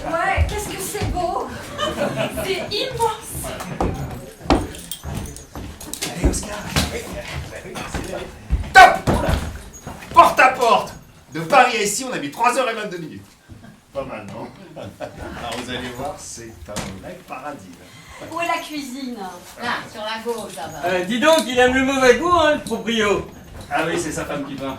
Ouais, qu'est-ce que c'est beau. C'est immense. Allez, Oscar. Top. Porte à porte. De Paris à ici, on a mis 3h22 minutes. Pas mal, non? Alors vous allez voir, c'est un vrai paradis. Où est la cuisine? Là, sur la gauche, là-bas. Dis donc, il aime le mauvais goût, hein, le proprio. Ah oui, c'est sa femme qui peint.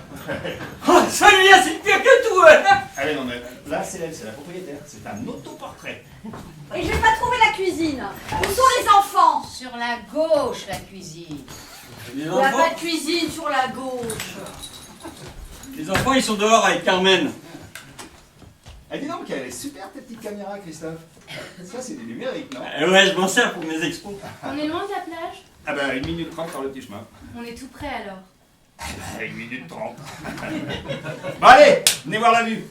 Oh, celui-là, c'est pire que tout, hein. Ah oui, non, mais là, c'est elle, c'est la propriétaire. C'est un autoportrait. Et je vais pas trouver la cuisine. Où sont les enfants? Sur la gauche, la cuisine. Les Il n'y a pas enfants, de cuisine sur la gauche. ils sont dehors avec Carmen. Ah, dis donc, elle est super ta petite caméra, Christophe. Ça, c'est du numérique, non? Ouais, je m'en sers pour mes expos. On est loin de la plage? Ah bah, 1 minute 30 par le petit chemin. On est tout près alors. 1 minute 30. Bon, allez, venez voir la vue.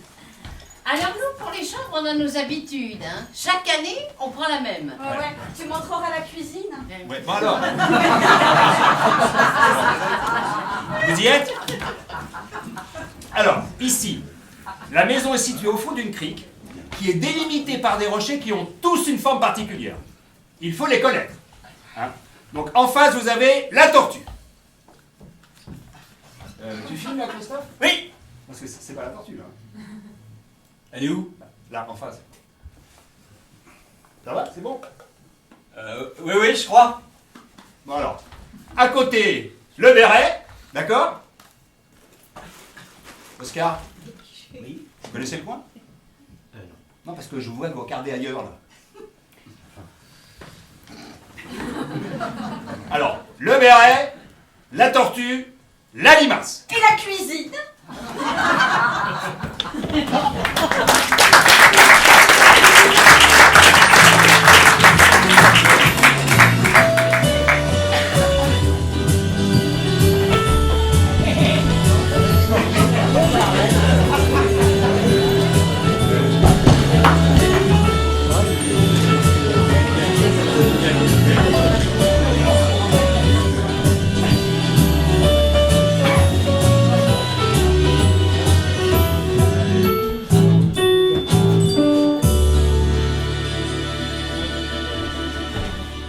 Alors nous, pour les chambres, on a nos habitudes. Hein. Chaque année, on prend la même. Ouais, tu montreras la cuisine? Ouais, bon alors. Vous y êtes? Alors, ici, la maison est située au fond d'une crique qui est délimitée par des rochers qui ont tous une forme particulière. Il faut les connaître. Hein? Donc en face, vous avez la tortue. Tu filmes là, Christophe? Oui. Parce que c'est pas la tortue, là. Elle est où? Là, en face. Ça va? C'est bon? Oui, je crois. Bon alors, à côté, le béret, d'accord? Oscar? Oui? Vous connaissez le coin? Non. Non, parce que je vous vois que vous regardez ailleurs, là. Alors, le béret, la tortue, la limace. Et la cuisine?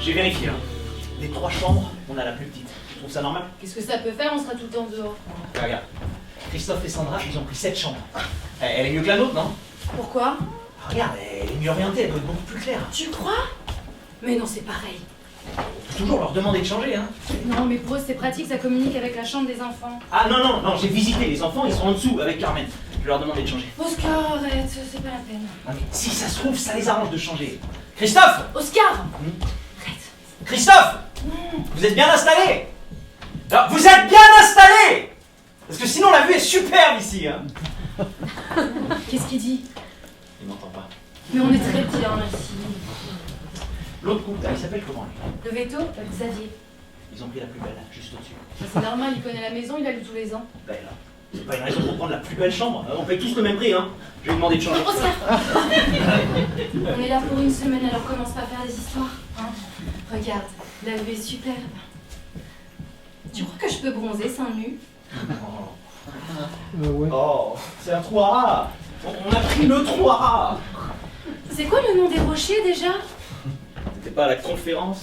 J'ai vérifié, hein. Des 3 chambres, on a la plus petite. Tu trouves ça normal? Qu'est-ce que ça peut faire? On sera tout le temps dehors. Regarde, Christophe et Sandra, ils ont pris 7 chambres. Elle est mieux que la nôtre, non? Pourquoi? Regarde, elle est mieux orientée, elle doit être beaucoup plus claire. Tu crois? Mais non, c'est pareil. Faut toujours leur demander de changer, hein. Non, mais pour eux, c'est pratique, ça communique avec la chambre des enfants. Ah non, j'ai visité, les enfants, ils sont en dessous avec Carmen. Je vais leur demander de changer. Oscar, arrête, c'est pas la peine. Ah, mais si ça se trouve, ça les arrange de changer. Christophe! Oscar! Christophe! Vous êtes bien installé? Alors, vous êtes bien installé! Parce que sinon, la vue est superbe ici, hein. Qu'est-ce qu'il dit? Il m'entend pas. Mais on est très bien, merci. L'autre couple, là, il s'appelle comment, lui? Le veto, Xavier. Ils ont pris la plus belle, là, juste au-dessus. Bah, c'est normal, il connaît la maison, il a lu tous les ans. Ben là, c'est pas une raison pour prendre la plus belle chambre. On paye tous le même prix, hein. Je vais lui demander de changer. Oscar! On est là pour une semaine, alors commence pas à faire des histoires. Hein. Regarde, la vue est superbe. Tu crois que je peux bronzer seins nus? Oh, c'est un trou à rats. On a pris le trou à rats. C'est quoi le nom des rochers déjà? C'était pas à la conférence?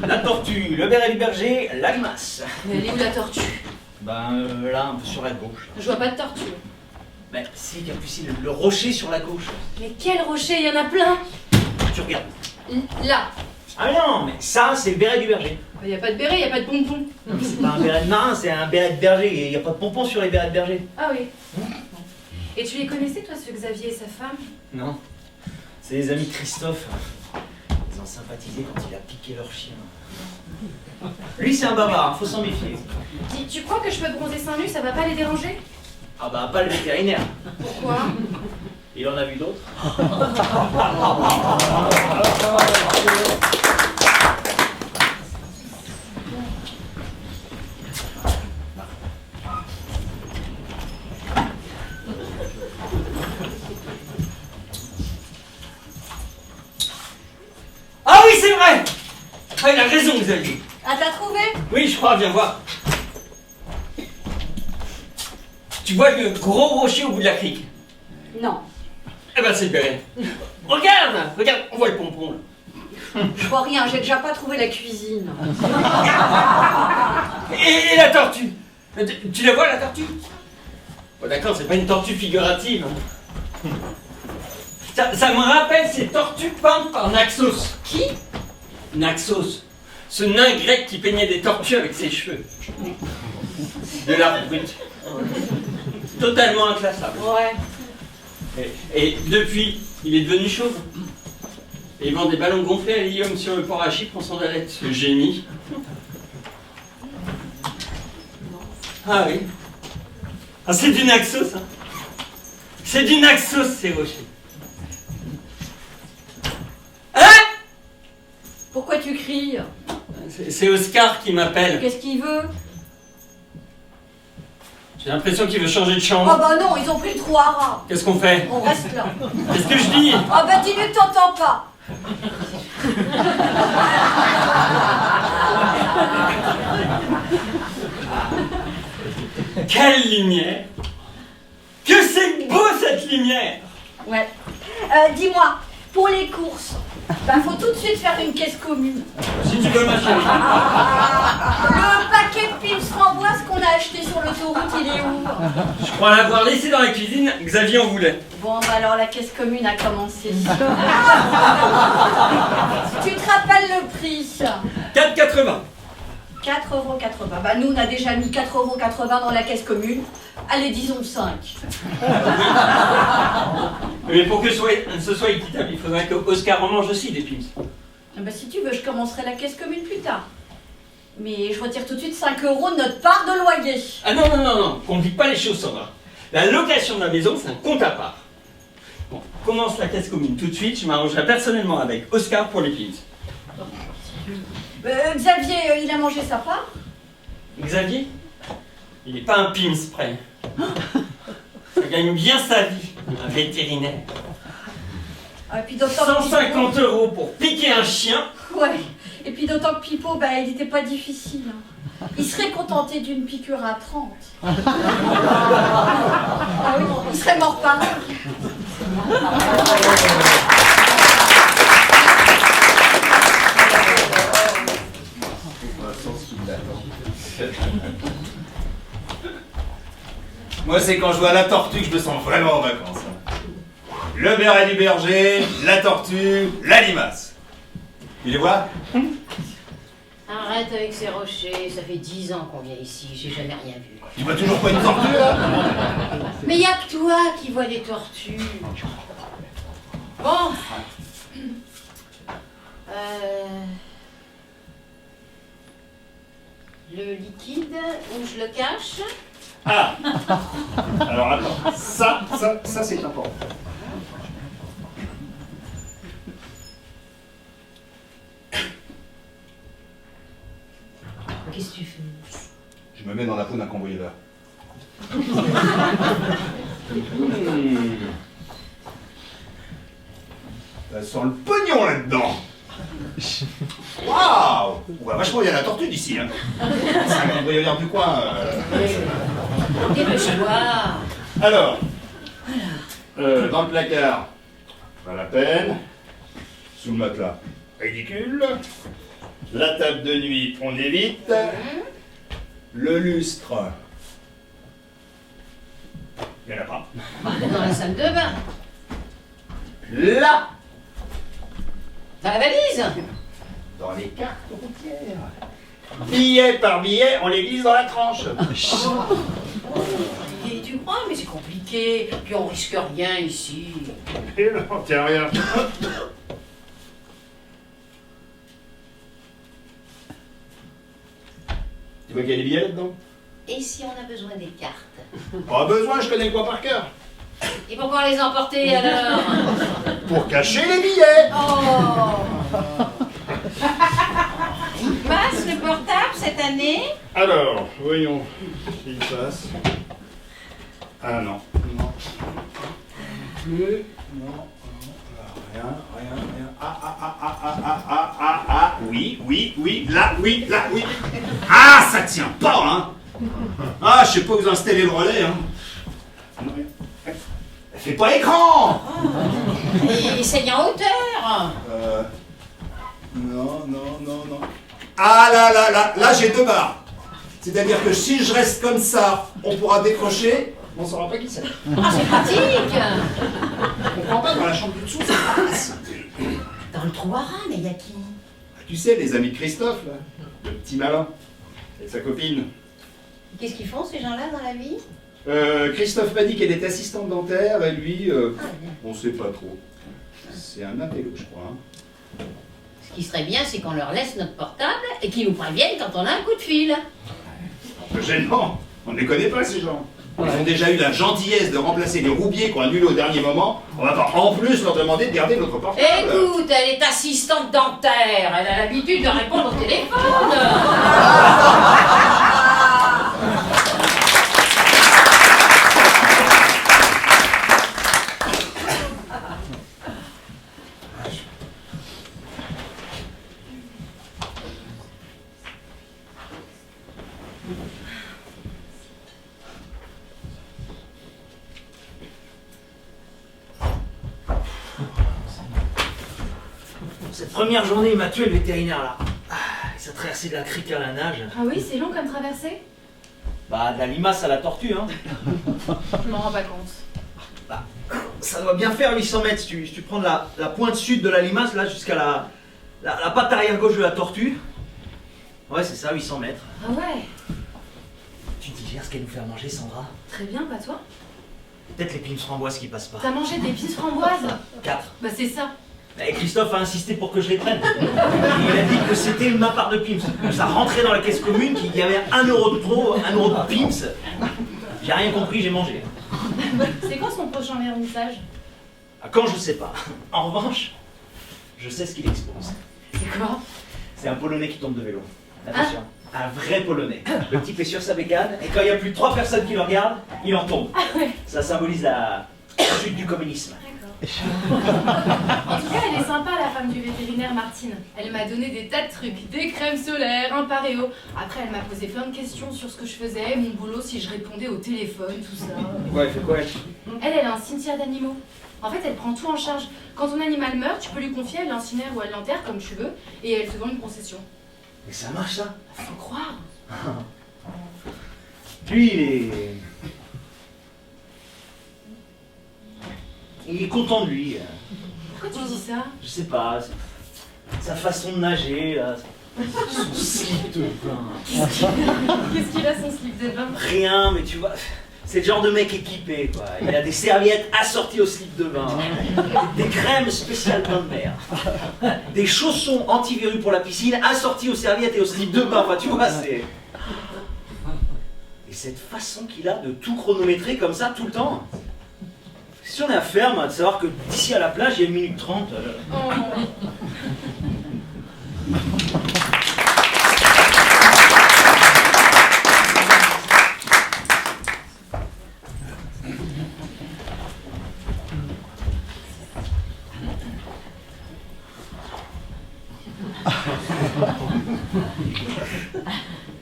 La tortue, le béret du berger, la limace. Mais elle est où la tortue? Ben là, un peu sur la gauche. Je vois pas de tortue. Ben si, Capucine, le rocher sur la gauche. Mais quel rocher? Il y en a plein! Tu regardes. Là! Ah mais non, mais ça, c'est le béret du berger. Il n'y a pas de béret, il n'y a pas de pompons. Non, mais c'est pas un béret de marin, c'est un béret de berger. Il n'y a pas de pompons sur les bérets de berger. Ah oui. Et tu les connaissais, toi, ce Xavier et sa femme? Non. C'est les amis de Christophe. Ils ont sympathisé quand il a piqué leur chien. Lui, c'est un bavard, faut s'en méfier. Dis, tu crois que je peux bronzer seins nus, ça va pas les déranger? Ah bah, pas le vétérinaire. Pourquoi? Il en a vu d'autres. Ah oui, c'est vrai! Ah, il a raison, Xavier. Ah, t'as trouvé? Oui, je crois, viens voir. Tu vois le gros rocher au bout de la crique? Non. Eh ben, c'est le béret. Regarde, on voit le pompon, là. Je vois rien, j'ai déjà pas trouvé la cuisine. Et la tortue? Tu la vois, la tortue? Bon, d'accord, c'est pas une tortue figurative. Hein. Ça me rappelle ces tortues peintes par Naxos. Qui? Naxos, ce nain grec qui peignait des tortues avec ses cheveux. De l'art brut. Totalement inclassable. Ouais. Et depuis, il est devenu chauve. Et il vend des ballons gonflés à l'hélium sur le port à Chypre en sandalettes, ce génie. Ah oui. Ah, c'est du Naxos, hein. C'est du Naxos, ces rochers. Hein? Pourquoi tu cries? C'est Oscar qui m'appelle. Qu'est-ce qu'il veut? J'ai l'impression qu'il veut changer de Oh chambre. bah non, ils ont pris le trou à rat. Qu'est-ce qu'on fait? On reste là. Qu'est-ce que je dis? Oh bah dis-lui que t'entends pas. Quelle lumière! Que c'est beau cette lumière! Ouais. Dis-moi, pour les courses, bah faut tout de suite faire une caisse commune. Si tu veux, ma chérie. Le paquet de piles framboises qu'on a acheté sur l'autoroute, il est où? Je crois l'avoir laissé dans la cuisine, Xavier en voulait. Bon, bah alors la caisse commune a commencé. Tu te rappelles le prix? 4,80. 4,80 €. Bah nous, on a déjà mis 4,80 € dans la caisse commune. Allez, disons 5. Mais pour que ce soit équitable, il faudrait que Oscar en mange aussi des pims. Bah si tu veux, je commencerai la caisse commune plus tard. Mais je retire tout de suite 5 € de notre part de loyer. Ah non, complique pas les choses, Sandra. La location de la maison, c'est un compte à part. Bon, commence la caisse commune tout de suite, je m'arrangerai personnellement avec Oscar pour les pims. Xavier, il a mangé sa part? Xavier, il n'est pas un pims près. Ça gagne bien sa vie, un vétérinaire. Ah, et puis d'autant que 150 € pour piquer un chien. Ouais. Et puis d'autant que Pipo, bah, il n'était pas difficile. Hein. Il serait contenté d'une piqûre à 30. Ah oui, il serait mort pareil. Moi, c'est quand je vois la tortue que je me sens vraiment en vacances. Le béret du berger, la tortue, la limace. Tu les vois? Arrête avec ces rochers, ça fait 10 ans qu'on vient ici, j'ai jamais rien vu. Tu vois toujours pas une tortue, là? Mais y a que toi qui vois des tortues. Bon. Le liquide, où je le cache? Ah! Alors attends, ça c'est important. Qu'est-ce que tu fais? Je me mets dans la peau d'un cambrioleur. Ça sent le pognon là-dedans. Waouh! On va vachement bien la tortue d'ici, hein. C'est un cambrioleur du coin. Dépêche-toi. Alors, dans le placard, pas la peine. Sous le matelas, ridicule. La table de nuit, on évite. Le lustre, il n'y en a pas. Dans la salle de bain. Là, Dans la valise. dans les cartes routières. Billet par billet, on les glisse dans la tranche. Et tu crois, mais c'est compliqué. Puis on risque rien ici. Et non, tiens, regarde. Tu vois qu'il y a des billets là-dedans? Et si on a besoin des cartes? Pas besoin, je connais le coin par cœur. Et pourquoi les emporter alors? Pour cacher les billets. Oh! Il passe le portable cette année? Alors, voyons s'il passe. Ah non, non. Plus, non, rien. Ah, oui, là, oui. Ah, ça tient pas, hein. Ah, je sais pas où vous installez le relais, hein. Elle fait pas écran. Et essaye en hauteur. Non. Ah là, j'ai 2 barres. C'est-à-dire que si je reste comme ça, on pourra décrocher, on saura pas qui c'est. Ah, c'est pratique. On comprend pas, dans la chambre du dessous, ça passe. Dans le trou à rats, mais y a qui? Tu sais, les amis de Christophe, là, le petit malin, et sa copine. Qu'est-ce qu'ils font, ces gens-là, dans la vie? Christophe m'a dit qu'elle était assistante dentaire, et lui, on sait pas trop. C'est un intello, je crois. Hein. Ce qui serait bien, c'est qu'on leur laisse notre portable et qu'ils nous préviennent quand on a un coup de fil. Un peu gênant, on ne les connaît pas, ces gens. Ils ont déjà eu la gentillesse de remplacer les roubiers qu'on a annulés au dernier moment. On va pas en plus leur demander de garder notre portable. Écoute, elle est assistante dentaire. Elle a l'habitude de répondre au téléphone. Cette première journée, il m'a tué le vétérinaire là. Il s'est traversé de la crique à la nage. Ah oui, c'est long comme traversée? Bah, de la limace à la tortue, hein. Je m'en rends pas compte. Bah, ça doit bien faire 800 mètres. Si tu prends de la pointe sud de la limace, là, jusqu'à la patte arrière gauche de la tortue. Ouais, c'est ça, 800 mètres. Ah ouais, Tu digères ce qu'elle nous fait à manger, Sandra? très bien, pas toi? Peut-être les pimes framboises qui passent pas. T'as mangé des pistes framboises? 4. Bah c'est ça. Et Christophe a insisté pour que je les prenne. Il a dit que c'était ma part de Pims. Que ça rentrait dans la caisse commune, qu'il y avait 1 euro de trop, 1 euro de Pims. J'ai rien compris, j'ai mangé. C'est quoi son prochain vernissage? Ah, quand je sais pas. En revanche, je sais ce qu'il expose. C'est quoi? C'est un Polonais qui tombe de vélo. Attention. Un vrai Polonais. Le type est sur sa bécane, et quand il n'y a plus de 3 personnes qui le regardent, il en tombe. Ça symbolise la chute du communisme. En tout cas, elle est sympa, la femme du vétérinaire Martine. Elle m'a donné des tas de trucs, des crèmes solaires, un paréo. Après, elle m'a posé plein de questions sur ce que je faisais, mon boulot, si je répondais au téléphone, tout ça. Ouais, elle fait quoi Elle a un cimetière d'animaux. En fait, elle prend tout en charge. Quand ton animal meurt, tu peux lui confier, elle l'incinère ou elle l'enterre comme tu veux, et elle te vend une concession. Mais ça marche ça? Faut croire. Lui, il est content de lui. Pourquoi tu dis ça? Je sais pas, sa façon de nager, là, son slip de bain. Qu'est-ce qu'il a son slip de bain? Rien, mais tu vois, c'est le genre de mec équipé, quoi. Il a des serviettes assorties au slip de bain, des crèmes spéciales bain de mer, des chaussons antivirus pour la piscine assortis aux serviettes et au slip de bain. Enfin, tu vois, c'est... Et cette façon qu'il a de tout chronométrer comme ça tout le temps. Si on est à faire, de savoir que d'ici à la plage, il y a 1 minute 30.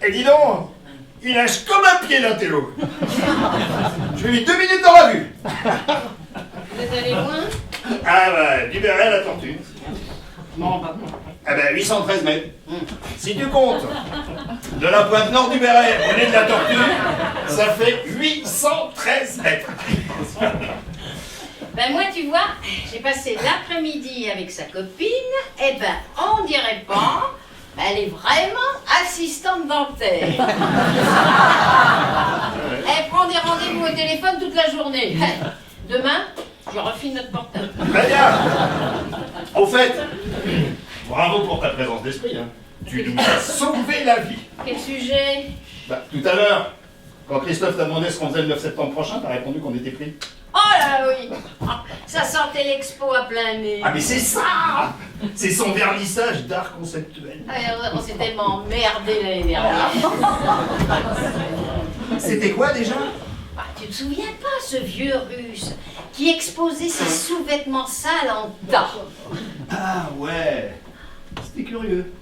Et dis donc, il nage comme un pied, l'intello. Je lui ai mis 2 minutes dans la vue. Vous êtes allé loin? Ah bah, du Béret à la tortue. Bon, bah, Ah bah, 813 mètres. Si tu comptes de la pointe nord du Béret au nez de la tortue, ça fait 813 mètres. Ben moi, tu vois, j'ai passé l'après-midi avec sa copine, et ben, on dirait pas, elle est vraiment assistante dentaire. Elle prend des rendez-vous au téléphone toute la journée. Demain, je refile notre portable. Très bien. Au fait, bravo pour ta présence d'esprit. Hein. Tu nous as sauvé la vie. Quel sujet? Bah, tout à l'heure, quand Christophe t'a demandé ce qu'on faisait le 9 septembre prochain, t'as répondu qu'on était pris. Oh là oui, ça sentait l'expo à plein nez. Ah mais c'est ça. C'est son vernissage d'art conceptuel. On s'est tellement emmerdé l'année dernière. C'était quoi déjà? Ah, tu te souviens pas, ce vieux russe qui exposait ses sous-vêtements sales en tas? Ah ouais, c'était curieux.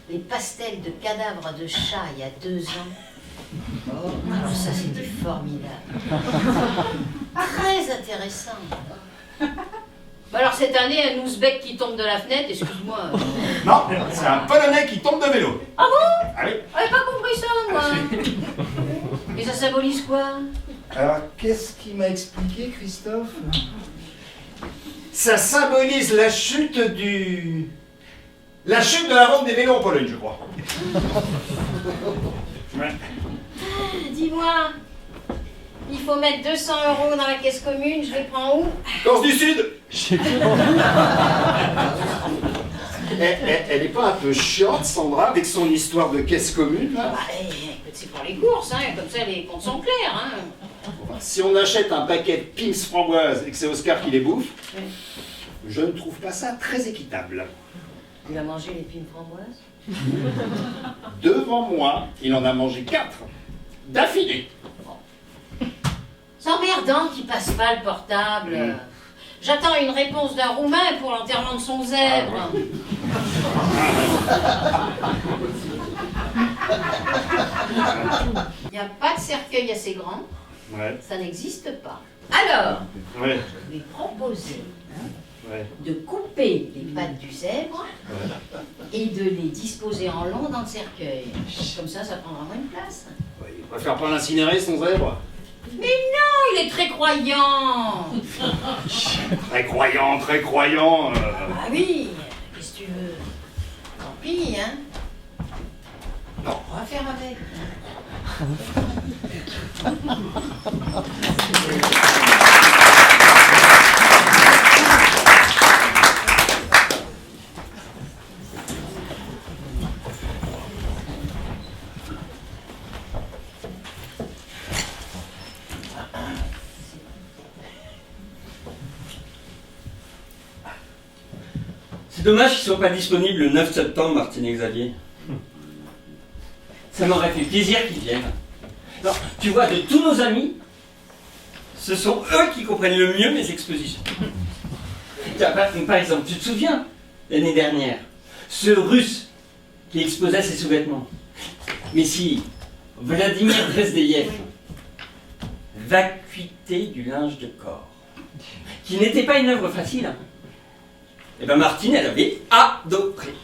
les pastels de cadavres de chats il y a 2 ans. Oh, alors ça c'était formidable. Très intéressant. Bah alors cette année, un ouzbek qui tombe de la fenêtre, excuse-moi. Non, c'est un Polonais qui tombe de vélo. Ah bon? Ah oui. J'avais pas compris ça, moi. Et ça symbolise quoi? Alors, qu'est-ce qu'il m'a expliqué, Christophe? Ça symbolise la chute du... La chute de la vente des vélos en Pologne, je crois. Ouais. Dis-moi, il faut mettre 200 € dans la caisse commune, je les prends où? Corse du Sud. Elle est pas un peu chiante, Sandra, avec son histoire de caisse commune, là? Bah, écoute, c'est pour les courses, hein, comme ça les comptes sont clairs. Hein. Si on achète un paquet de Pim's framboises et que c'est Oscar qui les bouffe, Oui. je ne trouve pas ça très équitable. Il a mangé les pines framboises? Devant moi, il en a mangé 4 d'affilée. C'est emmerdant qu'il passe pas le portable. J'attends une réponse d'un Roumain pour l'enterrement de son zèbre. Il n'y a pas de cercueil assez grand, Ouais, ça n'existe pas. Alors, ouais, je vais proposer ouais. de couper les pattes du zèbre et de les disposer en long dans le cercueil. Comme ça prendra moins de place. Ouais, il préfère pas l'incinérer, son zèbre. Mais non, il est très croyant. Très croyant, très croyant. Ah oui, qu'est-ce que tu veux? Tant pis, hein. Non. On va faire avec. C'est dommage qu'ils ne soient pas disponibles le 9 septembre, Martine et Xavier. Ça m'aurait fait plaisir qu'ils viennent. Non, tu vois, de tous nos amis, ce sont eux qui comprennent le mieux mes expositions. Tiens, par exemple, tu te souviens, l'année dernière, ce Russe qui exposait ses sous-vêtements. Mais si, Vladimir Dresdeyev, Vacuité du linge de corps, qui n'était pas une œuvre facile, hein. Et bien Martine, elle avait adoré.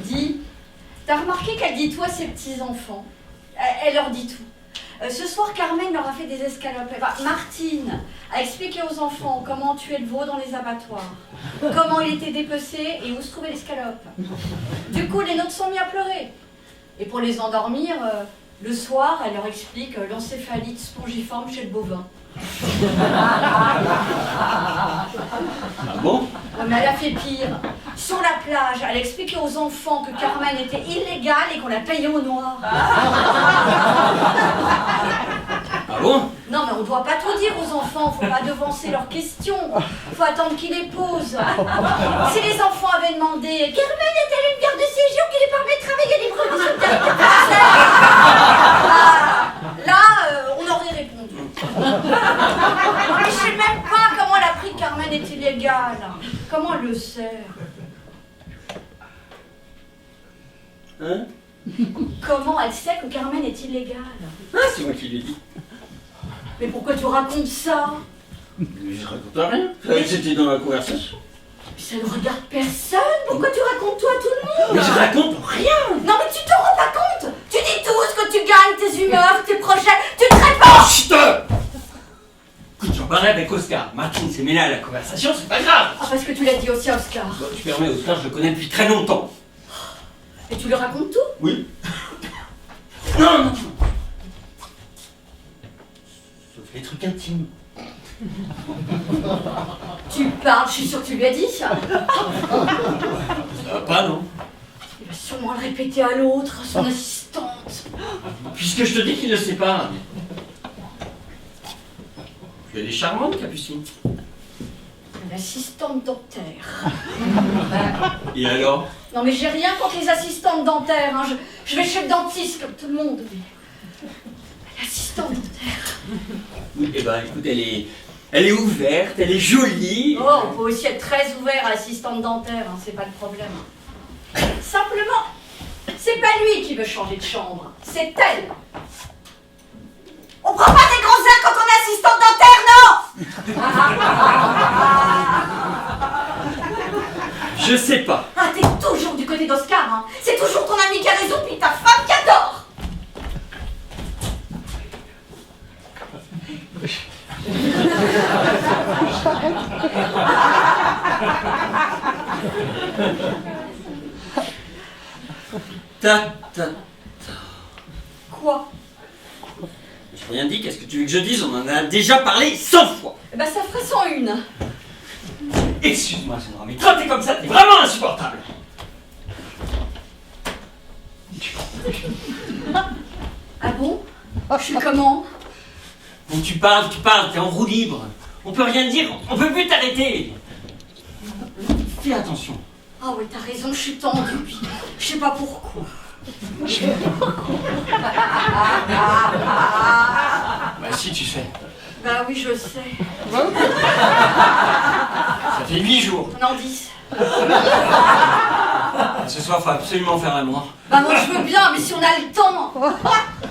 Dis, t'as remarqué qu'elle dit tout à ses petits-enfants? Elle leur dit tout. Ce soir, Carmen leur a fait des escalopes. Martine a expliqué aux enfants comment tuer le veau dans les abattoirs, comment il était dépecé et où se trouvait l'escalope. Du coup, les nôtres sont mis à pleurer. Et pour les endormir, le soir, elle leur explique l'encéphalite spongiforme chez le bovin. Ah bon? Ouais, mais elle a fait pire. Sur la plage, elle expliquait aux enfants que Carmen était illégale et qu'on la payait au noir. Ah bon? Non, mais on doit pas tout dire aux enfants, faut pas devancer leurs questions. Faut attendre qu'ils les posent. Si les enfants avaient demandé « Carmen est-elle une garde de séjour qui lui permet de travailler librement sur le territoire français ?» Là, on aurait répondu. Mais je sais même pas comment elle a appris que Carmen est illégale. Comment elle le sait? Hein? Comment elle sait que Carmen est illégale? Ah, c'est moi qui l'ai dit. Mais pourquoi tu racontes ça? Mais je raconte rien. C'était dans la conversation. Mais ça ne regarde personne. Pourquoi tu racontes tout à tout le monde? Mais je raconte rien. Non mais tu te rends pas compte? Tu dis tout ce que tu gagnes, tes humeurs, tes projets, tu te réponds! Chut! Écoute, j'en parlais avec Oscar. Martine s'est mêlée à la conversation, c'est pas grave. Ah, parce que tu l'as dit aussi à Oscar. Bon, tu permets, Oscar, je le connais depuis très longtemps. Et tu lui racontes tout? Oui. Non, non. Sauf les trucs intimes. Tu parles, je suis sûre que tu lui as dit ça. Ça va pas, non? Il va sûrement le répéter à l'autre, à son assistante. Puisque je te dis qu'il ne sait pas. Puis elle est charmante, Capucine. L'assistante dentaire. Et alors? Non mais j'ai rien contre les assistantes dentaires, hein. Je vais chez le dentiste comme tout le monde. Mais... l'assistante dentaire. Oui, eh ben, écoute, elle est ouverte, elle est jolie. Oh, on peut aussi être très ouvert à l'assistante dentaire, hein, c'est pas le problème. Simplement, c'est pas lui qui veut changer de chambre, c'est elle. On prend pas des grands airs quand on est assistante dentaire, non. Je sais pas. Ah, t'es toujours du côté d'Oscar, hein. C'est toujours ton ami qui a raison, puis ta femme qui a tort. Quoi? J'ai rien dit, qu'est-ce que tu veux que je dise? On en a déjà parlé 100 fois. Eh ben, ça ferait 101. Excuse-moi, Sandra, mais quand t'es comme ça, t'es vraiment insupportable. Ah bon? Je suis comment? Bon, tu parles, t'es en roue libre. On peut rien dire, on peut plus t'arrêter. Fais attention. Ah oui, t'as raison, je suis tendue, puis je sais pas pourquoi. Bah si, tu sais. Bah oui, je sais. Ça fait 8 jours. Non, 10. Ce soir, faut absolument faire l'amour. Bah moi je veux bien, mais si on a le temps.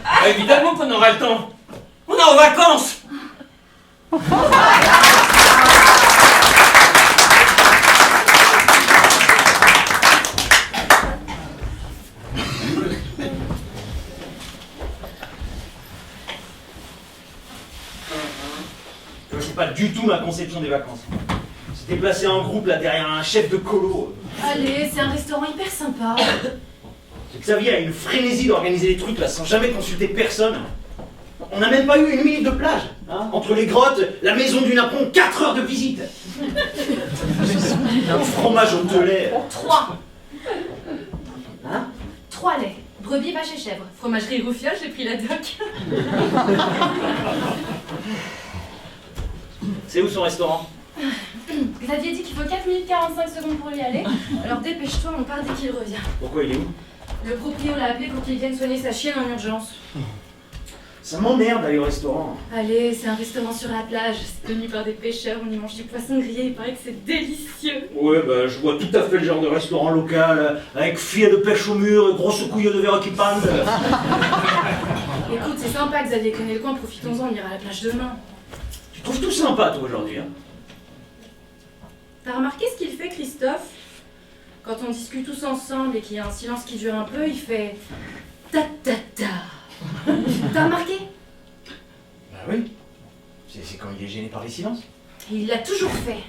Ah, évidemment qu'on aura le temps. On est en vacances. C'est pas du tout ma conception des vacances. Se déplacer en groupe là derrière un chef de colo. Allez, c'est un restaurant hyper sympa. Xavier a une frénésie d'organiser des trucs là sans jamais consulter personne. On n'a même pas eu une minute de plage. Hein, entre les grottes, la maison du Napon, 4 heures de visite. Un fromage au telet. 3. Hein? 3 laits. Brebis, vache et chèvre. Fromagerie Ruffia, j'ai pris la doc. C'est où son restaurant? Xavier dit qu'il faut 4 minutes 45 secondes pour y aller. Alors dépêche-toi, on part dès qu'il revient. Pourquoi il est où? Le proprio l'a appelé pour qu'il vienne soigner sa chienne en urgence. Ça m'emmerde d'aller au restaurant. Allez, c'est un restaurant sur la plage. C'est tenu par des pêcheurs, on y mange du poisson grillé. Il paraît que c'est délicieux. Ouais, bah je vois tout à fait le genre de restaurant local, avec filet de pêche au mur, grosse couille de verre qui pendent. Écoute, c'est sympa, Xavier connaît le coin, profitons-en, on ira à la plage demain. Tu trouves tout sympa toi aujourd'hui, hein? T'as remarqué ce qu'il fait, Christophe? Quand on discute tous ensemble et qu'il y a un silence qui dure un peu, il fait ta ta ta. T'as remarqué? Bah oui. C'est quand il est gêné par les silences. Et il l'a toujours fait.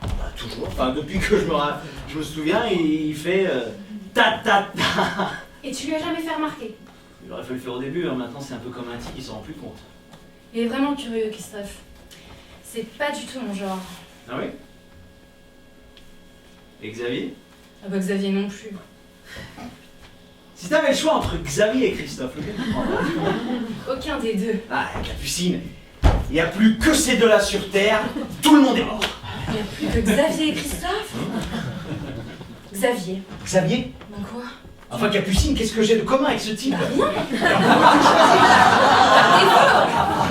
Bah toujours. Enfin, depuis que je me souviens, il fait ta ta ta. Et tu lui as jamais fait remarquer? Il aurait fallu le faire au début, hein. Maintenant c'est un peu comme un tic, il s'en rend plus compte. Il est vraiment curieux, Christophe. C'est pas du tout mon genre. Ah oui? Et Xavier? Ah bah Xavier non plus. Si t'avais le choix entre Xavier et Christophe, lequel tu prendrais? Aucun des deux. Ah, Capucine, il n'y a plus que ces deux-là sur Terre, tout le monde est mort. Il n'y a plus que Xavier et Christophe. Xavier. Xavier? Ben quoi? Enfin, Capucine, qu'est-ce que j'ai de commun avec ce type? Rien.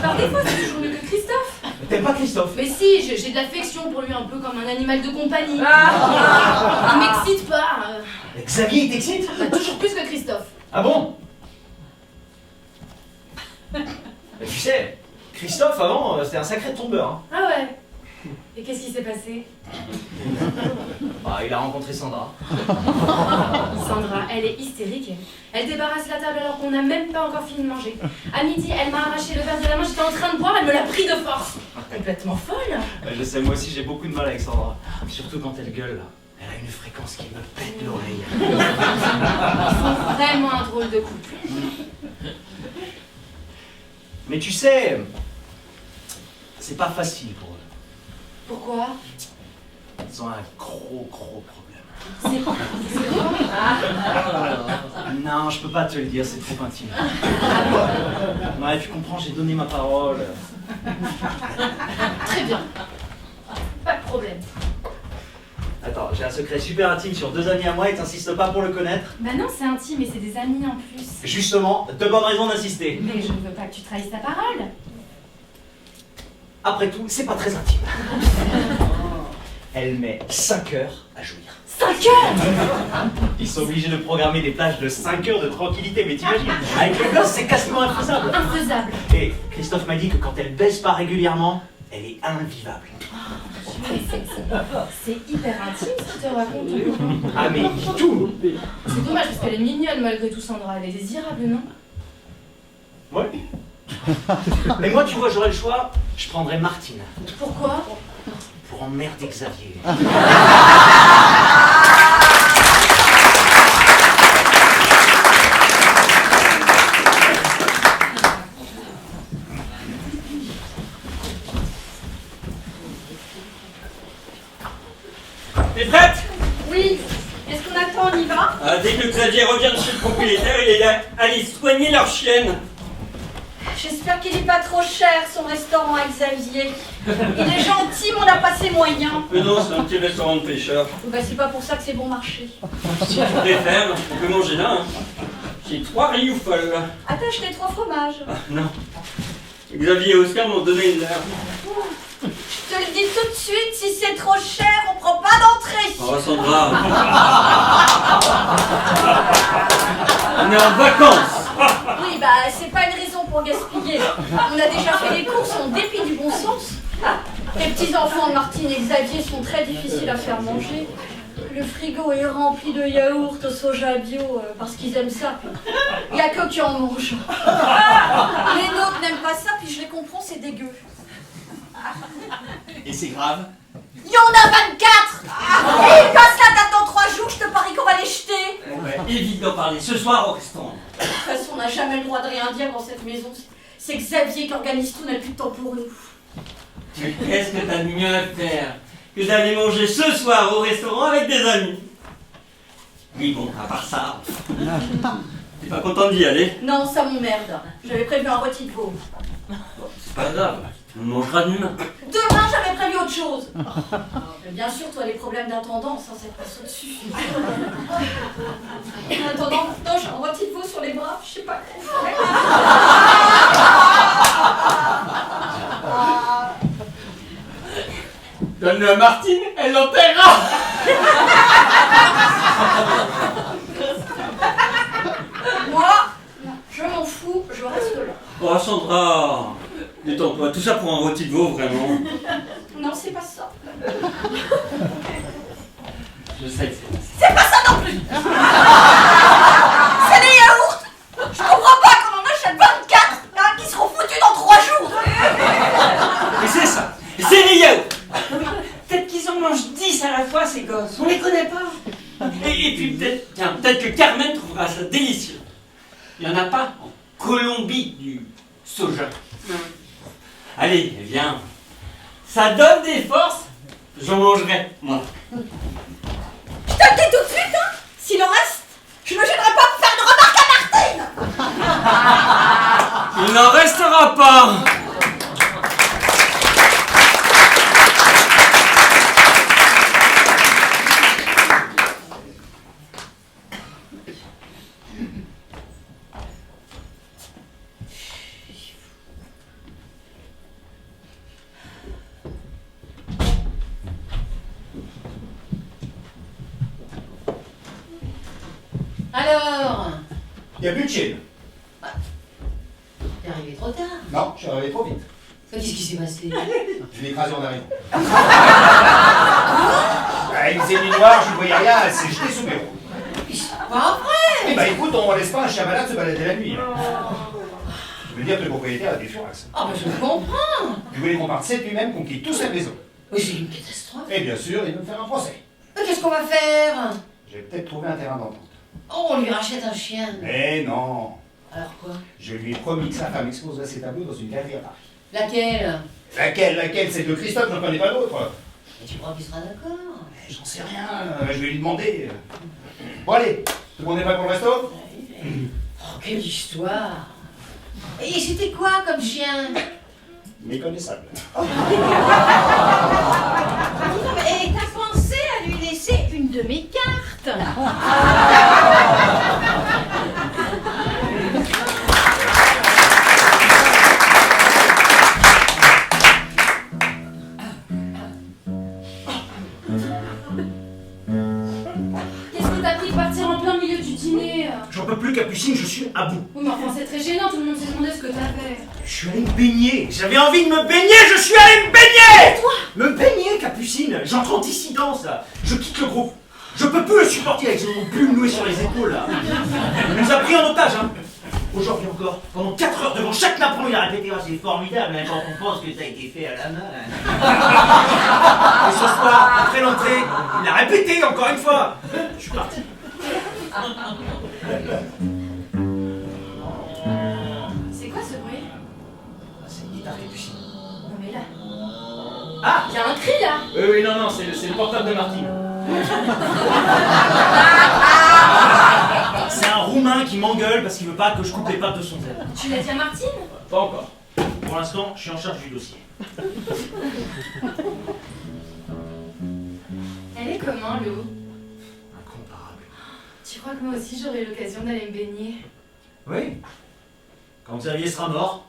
Par défaut, c'est toujours mieux que Christophe. T'aimes pas Christophe? Mais si, j'ai de l'affection pour lui, un peu comme un animal de compagnie. Il m'excite pas. Xavier, il t'excite? Bah, toujours plus que Christophe. Ah bon? Mais tu sais, Christophe, avant, c'était un sacré tombeur. Hein. Ah ouais. Et qu'est-ce qui s'est passé? Ah, il a rencontré Sandra. Sandra, elle est hystérique. Elle débarrasse la table alors qu'on n'a même pas encore fini de manger. À midi, elle m'a arraché le verre de la main, j'étais en train de boire, elle me l'a pris de force. Complètement folle. Je sais, moi aussi, j'ai beaucoup de mal avec Sandra. Surtout quand elle gueule, là. Elle a une fréquence qui me pète l'oreille. Ils sont vraiment un drôle de couple. Mais tu sais, c'est pas facile pour eux. Pourquoi? Ils ont un gros problème. C'est quoi? Non, je peux pas te le dire, c'est trop intime. Ouais, tu comprends, j'ai donné ma parole. Très bien. Pas de problème. Attends, j'ai un secret super intime sur deux amis à moi et t'insistes pas pour le connaître? Bah non, c'est intime et c'est des amis en plus. Justement, de bonnes raisons d'insister. Mais je ne veux pas que tu trahisses ta parole. Après tout, c'est pas très intime. Elle met 5 heures à jouir. 5 heures? Ils sont obligés de programmer des plages de 5 heures de tranquillité, mais t'imagines? Avec le gosse, c'est quasiment infaisable. Infaisable. Et Christophe m'a dit que quand elle baisse pas régulièrement, elle est invivable. C'est hyper intime ce que tu racontes. Ah mais tout. C'est dommage parce qu'elle est mignonne malgré tout, Sandra. Elle est désirable, non? Ouais. Mais moi, tu vois, j'aurais le choix, je prendrais Martine. Pourquoi? Pour emmerder Xavier. T'es prête? Oui. Qu'est-ce qu'on attend? On y va? Dès que Xavier revient de chez le propriétaire, il est là. Allez, soignez leur chienne. J'espère qu'il est pas trop cher, son restaurant à Xavier. Il est gentil, mais on n'a pas ses moyens. Mais non, c'est un petit restaurant de pêcheurs. Bah, c'est pas pour ça que c'est bon marché. Si tu préfères, on peut manger là. Hein. J'ai 3 rioufles. Attache les 3 fromages. Non. Xavier et Oscar m'ont donné une heure. Je te le dis tout de suite, si c'est trop cher, on prend pas d'entrée. Oh, Sandra. On est en vacances. Oui, bah, c'est pas une raison pour gaspiller. On a déjà fait les courses en dépit du bon sens. Les petits-enfants de Martine et Xavier sont très difficiles à faire manger. Le frigo est rempli de yaourts au soja bio parce qu'ils aiment ça. Il n'y a que qui en mangent. Les nôtres n'aiment pas ça, puis je les comprends, c'est dégueu. Et c'est grave? Il y en a 24. Et ils passent la date dans 3 jours, je te parie qu'on va les jeter. Ouais, évite d'en parler. Ce soir au restaurant. De toute façon, on n'a jamais le droit de rien dire dans cette maison. C'est Xavier qui organise tout, n'a plus de temps pour nous. Mais qu'est-ce que t'as de mieux à faire que d'aller manger ce soir au restaurant avec des amis? Oui, bon, à part ça. T'es pas content d'y aller? Non, ça m'emmerde. J'avais prévu un rôti de veau. C'est pas grave. On mangera demain. Demain, j'avais prévu autre chose. Mais bien sûr, toi, les problèmes d'intendance, ça te passe au-dessus. En attendant, non, j'ai un rôti de veau sur les bras, je sais pas quoi faire. Donne-le à Martine, elle l'enterrera. Moi, je m'en fous, je reste là. Oh, Sandra. Détends-toi. Tout ça pour un rôti de veau, vraiment. Non, c'est pas ça. Je sais que c'est C'est pas ça non plus. C'est des yaourts. Je comprends pas qu'on en achète 24 hein, qui seront foutus dans 3 jours. Mais c'est ça. C'est les yaourts. Peut-être qu'ils en mangent 10 à la fois, ces gosses. On les connaît pas. Et puis peut-être que Carmen trouvera ça délicieux. Il n'y en a pas en Colombie du soja. Allez, viens. Ça donne des forces. J'en mangerai, moi. Je te le dis tout de suite, hein. S'il en reste, je me gênerai pas pour faire une remarque à Martine. Il n'en restera pas. Alors, Il n'y a plus de chienne. t'es arrivé trop tard. Non, je suis arrivé trop vite. Qu'est-ce qui s'est passé? Je l'ai écrasé en arrivant. Il faisait nuit noire, je ne voyais rien, elle s'est jetée sous mes roues. Pas vrai. Eh bah écoute, on ne laisse pas un chien malade se balader la nuit. Je veux dire que le propriétaire a des furax. Ah bah je comprends. Je voulais qu'on parte cette nuit même, qu'on quitte tous cette maison. Mais c'est une catastrophe. Et bien sûr, il va me faire un procès. Mais qu'est-ce qu'on va faire? J'ai peut-être trouvé un terrain d'entente. Oh, on lui rachète un chien. Mais non. Alors quoi? Je lui ai promis que sa femme exposerait ses tableaux dans une galerie à Paris. Laquelle? Laquelle? C'est de Christophe, je n'en connais pas d'autre. Et tu crois qu'il sera d'accord? J'en sais rien, je vais lui demander. Bon allez, tout le monde est prêt pour le resto? Oh, quelle histoire. Et c'était quoi comme chien? Méconnaissable. Et t'as pensé à lui laisser une de mes cartes? Qu'est-ce que t'as pris de partir en J'en peux plus, Capucine, je suis à bout. Oui, mais enfin, c'est très gênant, tout le monde s'est demandé ce que t'as fait. Je suis allé me baigner. J'avais envie de me baigner, je suis allé me baigner. Toi? Me baigner, Capucine. J'entre en dissidence, là. Je quitte le groupe. Je peux plus le supporter avec son plume nouée sur les épaules, là. Il nous a pris en otage, hein. Aujourd'hui encore, pendant 4 heures devant chaque napperon, il a répété « Ah, c'est formidable, hein, quand on pense que ça a été fait à la main. » Et ce soir, après l'entrée, il a répété encore une fois. Je suis parti. C'est quoi ce bruit? C'est une guitare Capucine. Non mais là... Ah! Il y a un cri là! Oui, non, c'est le portable de Martine. C'est un Roumain qui m'engueule parce qu'il veut pas que je coupe les pattes de son zèle. Tu l'as dit à Martine? Pas encore. Pour l'instant, je suis en charge du dossier. Elle est comment, Lou? Incomparable. Tu crois que moi aussi j'aurai l'occasion d'aller me baigner? Oui. Quand Xavier sera mort.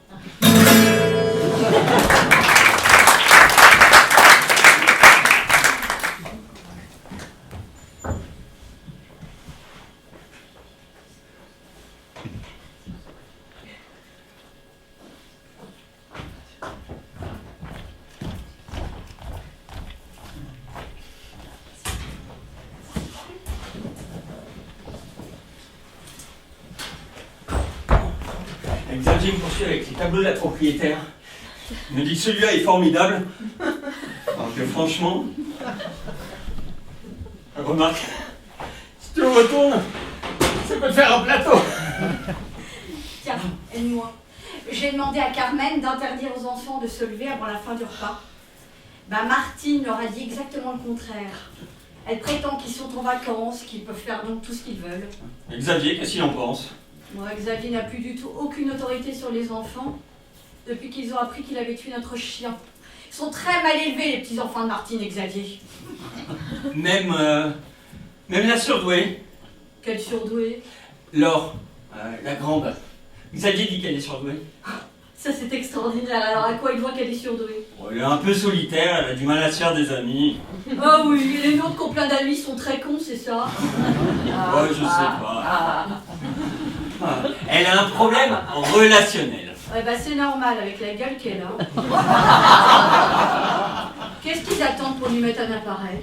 Xavier me poursuit avec les tableaux de la propriétaire. Il me dit que celui-là est formidable. Alors que franchement... Remarque, si tu le retournes, ça peut te faire un plateau. Tiens, aide-moi. J'ai demandé à Carmen d'interdire aux enfants de se lever avant la fin du repas. Bah, Martine leur a dit exactement le contraire. Elle prétend qu'ils sont en vacances, qu'ils peuvent faire donc tout ce qu'ils veulent. Et Xavier, qu'est-ce qu'il en pense? Moi, Xavier n'a plus du tout aucune autorité sur les enfants depuis qu'ils ont appris qu'il avait tué notre chien. Ils sont très mal élevés, les petits-enfants de Martine et Xavier. Même la surdouée, Quel surdoué. Laure, la grande. Xavier dit qu'elle est surdouée. Ça, c'est extraordinaire. Alors, à quoi il voit qu'elle est surdouée? Bon, elle est un peu solitaire, elle a du mal à se faire des amis. Ah oui, les nôtres qui ont plein d'amis sont très cons, c'est ça? Ouais, je sais pas. Elle a un problème relationnel. Ouais, bah c'est normal avec la gueule qu'elle a. Qu'est-ce qu'ils attendent pour lui mettre un appareil?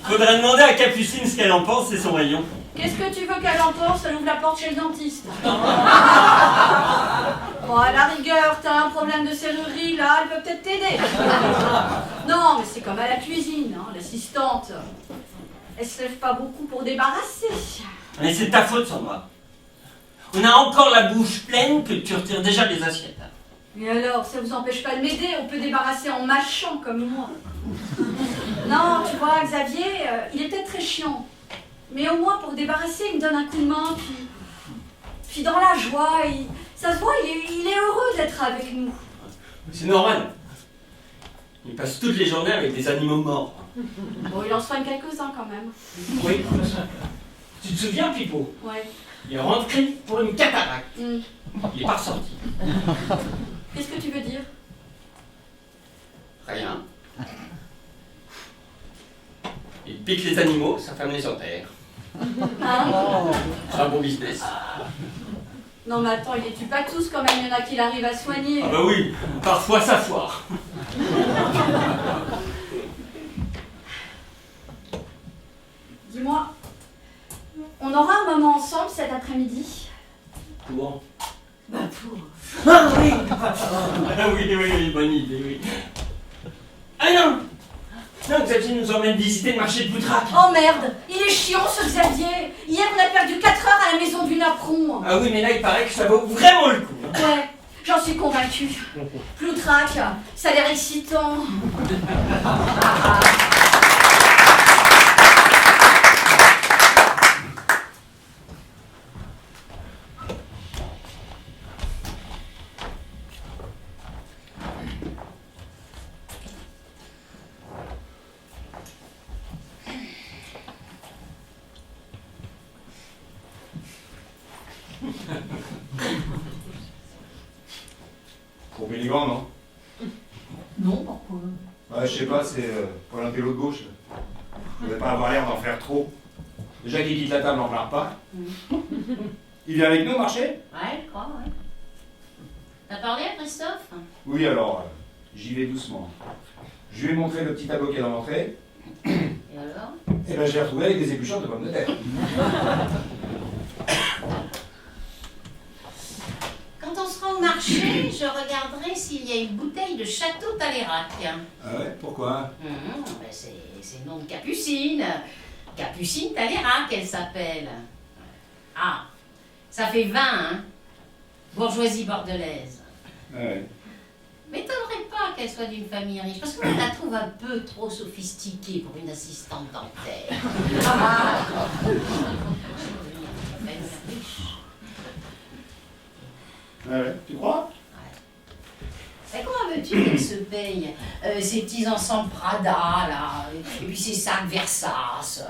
Faudrait demander à Capucine ce qu'elle en pense, c'est son rayon. Qu'est-ce que tu veux qu'elle en pense? Elle ouvre la porte chez le dentiste. Bon, à la rigueur, t'as un problème de serrurerie, là, elle peut peut-être t'aider. Non, mais c'est comme à la cuisine, hein, l'assistante. Elle se lève pas beaucoup pour débarrasser. Mais c'est ta faute, Sandra. On a encore la bouche pleine que tu retires déjà les assiettes. Mais alors, ça vous empêche pas de m'aider? On peut débarrasser en mâchant comme moi. Non, tu vois, Xavier, il est peut-être très chiant. Mais au moins, pour débarrasser, il me donne un coup de main, puis dans la joie, ça se voit, il est heureux d'être avec nous. C'est normal. Il passe toutes les journées avec des animaux morts. Bon, il en soigne quelques-uns quand même. Oui, tu te souviens, Pipo? Ouais. Il est rentré pour une cataracte. Mm. Il est pas ressorti. Qu'est-ce que tu veux dire? Rien. Il pique les animaux, sa femme les enterre. Hein? C'est un bon business. Non mais attends, il les tue pas tous quand même, il y en a qui l'arrivent à soigner. Ah bah oui, parfois ça foire. Dis-moi, on aura un moment ensemble cet après-midi? Pour. Bah pour... Ah oui, bonne idée, oui. Ah non! Non, Xavier nous emmène visiter le marché de Boutrac. Oh merde, il est chiant ce Xavier. Hier on a perdu 4 heures à la maison du napperon. Ah oui, mais là il paraît que ça vaut vraiment le coup. Ouais, j'en suis convaincue. Ploutrac, ça a l'air excitant. Trop élégant, non? Non, pourquoi? Ouais, je sais pas, c'est pour l'intello de gauche. Vous devez pas avoir l'air d'en faire trop. Déjà qu'il quitte la table, on ne remarque pas. Il vient avec nous marcher? Ouais, je crois, ouais. T'as parlé à Christophe? Oui, alors, j'y vais doucement. Je lui ai montré le petit tableau qu'il y a dans l'entrée. Et alors? Et ben, je l'ai retrouvé avec des épluchures de pommes de terre. Quand on sera au marché, je regarderai s'il y a une bouteille de Château Talérac. Ah ouais? Pourquoi? Ben c'est le nom de Capucine. Capucine Talérac, elle s'appelle. Ah, ça fait 20, hein? Bourgeoisie bordelaise. Ah ouais. M'étonnerait pas qu'elle soit d'une famille riche, parce que je la trouve un peu trop sophistiquée pour une assistante dentaire. Ah ouais, tu crois? Mais comment veux-tu qu'elle se paye ces petits ensembles Prada, là, et puis ces sacs Versace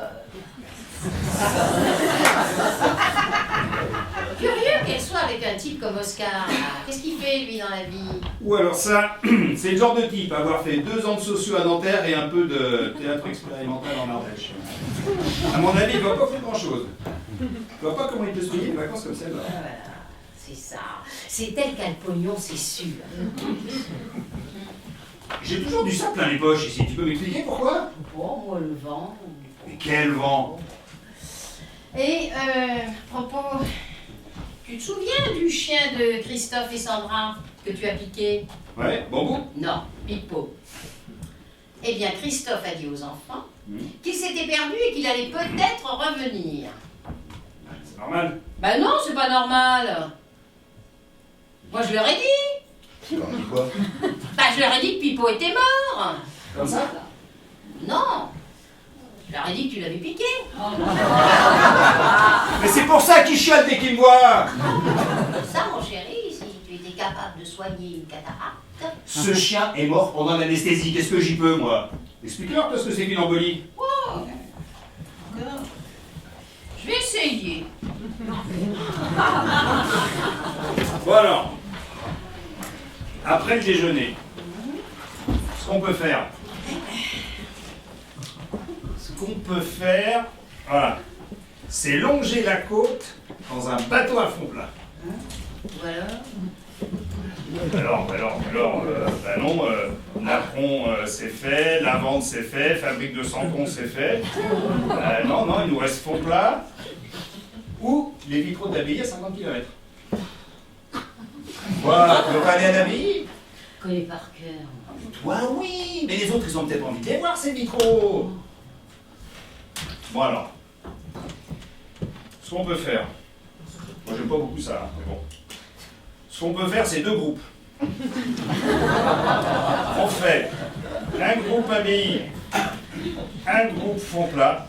Curieux qu'elle soit avec un type comme Oscar, là. Qu'est-ce qu'il fait, lui, dans la vie? Ou alors ça, c'est le genre de type à avoir fait 2 ans de sociaux à Nanterre et un peu de théâtre expérimental en Ardèche. À mon avis, il ne doit pas faire grand-chose. Je vois pas comment il peut se payer des vacances comme celle-là. Voilà, c'est ça. C'est elle qui a le pognon, c'est sûr. J'ai toujours du sable plein les poches ici. Tu peux m'expliquer pourquoi? Bon, moi, le vent. Mais quel vent! Et, propos, tu te souviens du chien de Christophe et Sandra que tu as piqué? Ouais, bon bout? Non, Pipo. Eh bien, Christophe a dit aux enfants qu'il s'était perdu et qu'il allait peut-être revenir. C'est normal. Ben non, c'est pas normal. Moi, je leur ai dit. Tu leur dis quoi? Ben, je leur ai dit que Pipo était mort. Comme ça? Non. Je leur ai dit que tu l'avais piqué. Mais c'est pour ça qu'il chiale dès qu'il me voit! Ça, mon chéri, si tu étais capable de soigner une cataracte. Ce chien est mort pendant l'anesthésie. Qu'est-ce que j'y peux, moi? Explique-leur ce que c'est qu'une embolie. Oh. Je vais essayer. Bon alors, après le déjeuner, ce qu'on peut faire, voilà, c'est longer la côte dans un bateau à fond plat. Napron c'est fait, la vente c'est fait, fabrique de Santon c'est fait. Non, il nous reste fond plat ou les vitraux de l'abbaye à 50 km. Quoi, tu veux pas aller à l'abbaye? Je connais par cœur. Toi oui, mais les autres ils ont peut-être envie de les voir ces vitraux. Bon alors, ce qu'on peut faire, moi j'aime pas beaucoup ça, hein, mais bon. Ce qu'on peut faire, c'est 2 groupes. On fait un groupe abbaye, un groupe fond plat,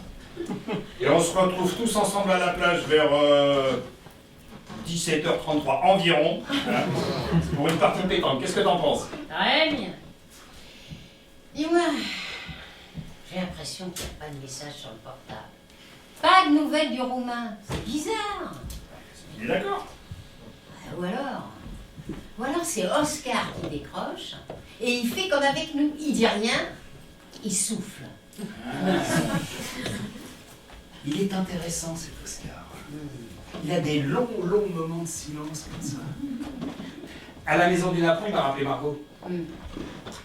et on se retrouve tous ensemble à la plage vers 17h33 environ, hein, pour une partie de pétanque. Qu'est-ce que t'en penses? Très bien. Dis-moi, j'ai l'impression qu'il n'y a pas de message sur le portable. Pas de nouvelles du roumain. C'est bizarre. Il est d'accord. Ou alors c'est Oscar qui décroche et il fait comme avec nous. Il dit rien, il souffle. Il est intéressant cet Oscar. Il a des longs moments de silence comme ça. À la maison du Napron, il m'a rappelé Margot.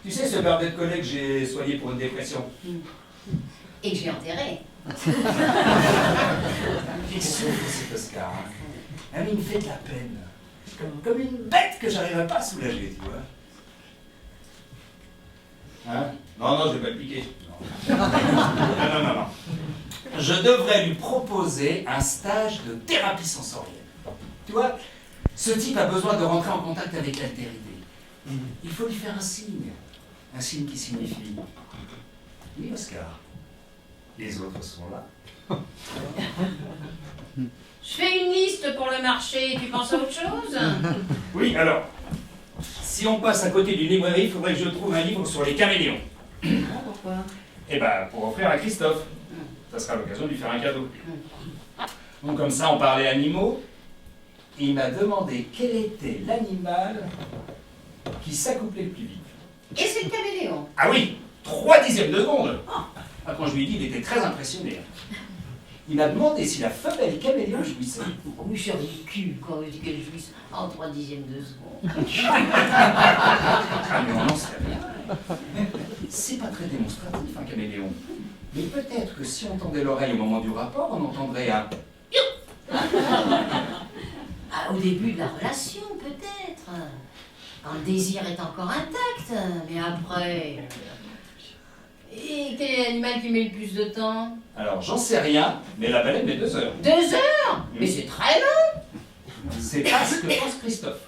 Tu sais ce birthday de collègue que j'ai soigné pour une dépression? Et que j'ai enterré. Il souffre cet Oscar. Hein. Il me fait de la peine. Comme une bête que j'arriverais pas à soulager, tu vois. Hein? Non, je vais pas le piquer. Non. Je devrais lui proposer un stage de thérapie sensorielle. Tu vois, ce type a besoin de rentrer en contact avec l'altérité. Il faut lui faire un signe qui signifie « Oui, Oscar, les autres sont là. » Je fais une liste pour le marché, tu penses à autre chose? Oui, alors, si on passe à côté d'une librairie, il faudrait que je trouve un livre sur les caméléons. Pourquoi? Eh ben, pour offrir à Christophe. Ça sera l'occasion de lui faire un cadeau. Donc comme ça, on parlait animaux. Il m'a demandé quel était l'animal qui s'accouplait le plus vite. Et c'est le caméléon. Ah oui, 3/10 de seconde. Quand je lui ai dit, il était très impressionné. il m'a demandé si la femelle caméléon jouissait. Oh, mais c'est ridicule quand je dis qu'elle jouisse en 3/10 de seconde. Ah, mais on n'en sait rien. C'est pas très démonstratif, un caméléon. Mais peut-être que si on tendait l'oreille au moment du rapport, on entendrait un... Ah, au début de la relation, peut-être. Quand le désir est encore intact, mais après... Et quel est l'animal qui met le plus de temps? Alors, j'en sais rien, mais la baleine met 2 heures. 2 heures? Mais c'est très long. C'est pas ce que pense Christophe.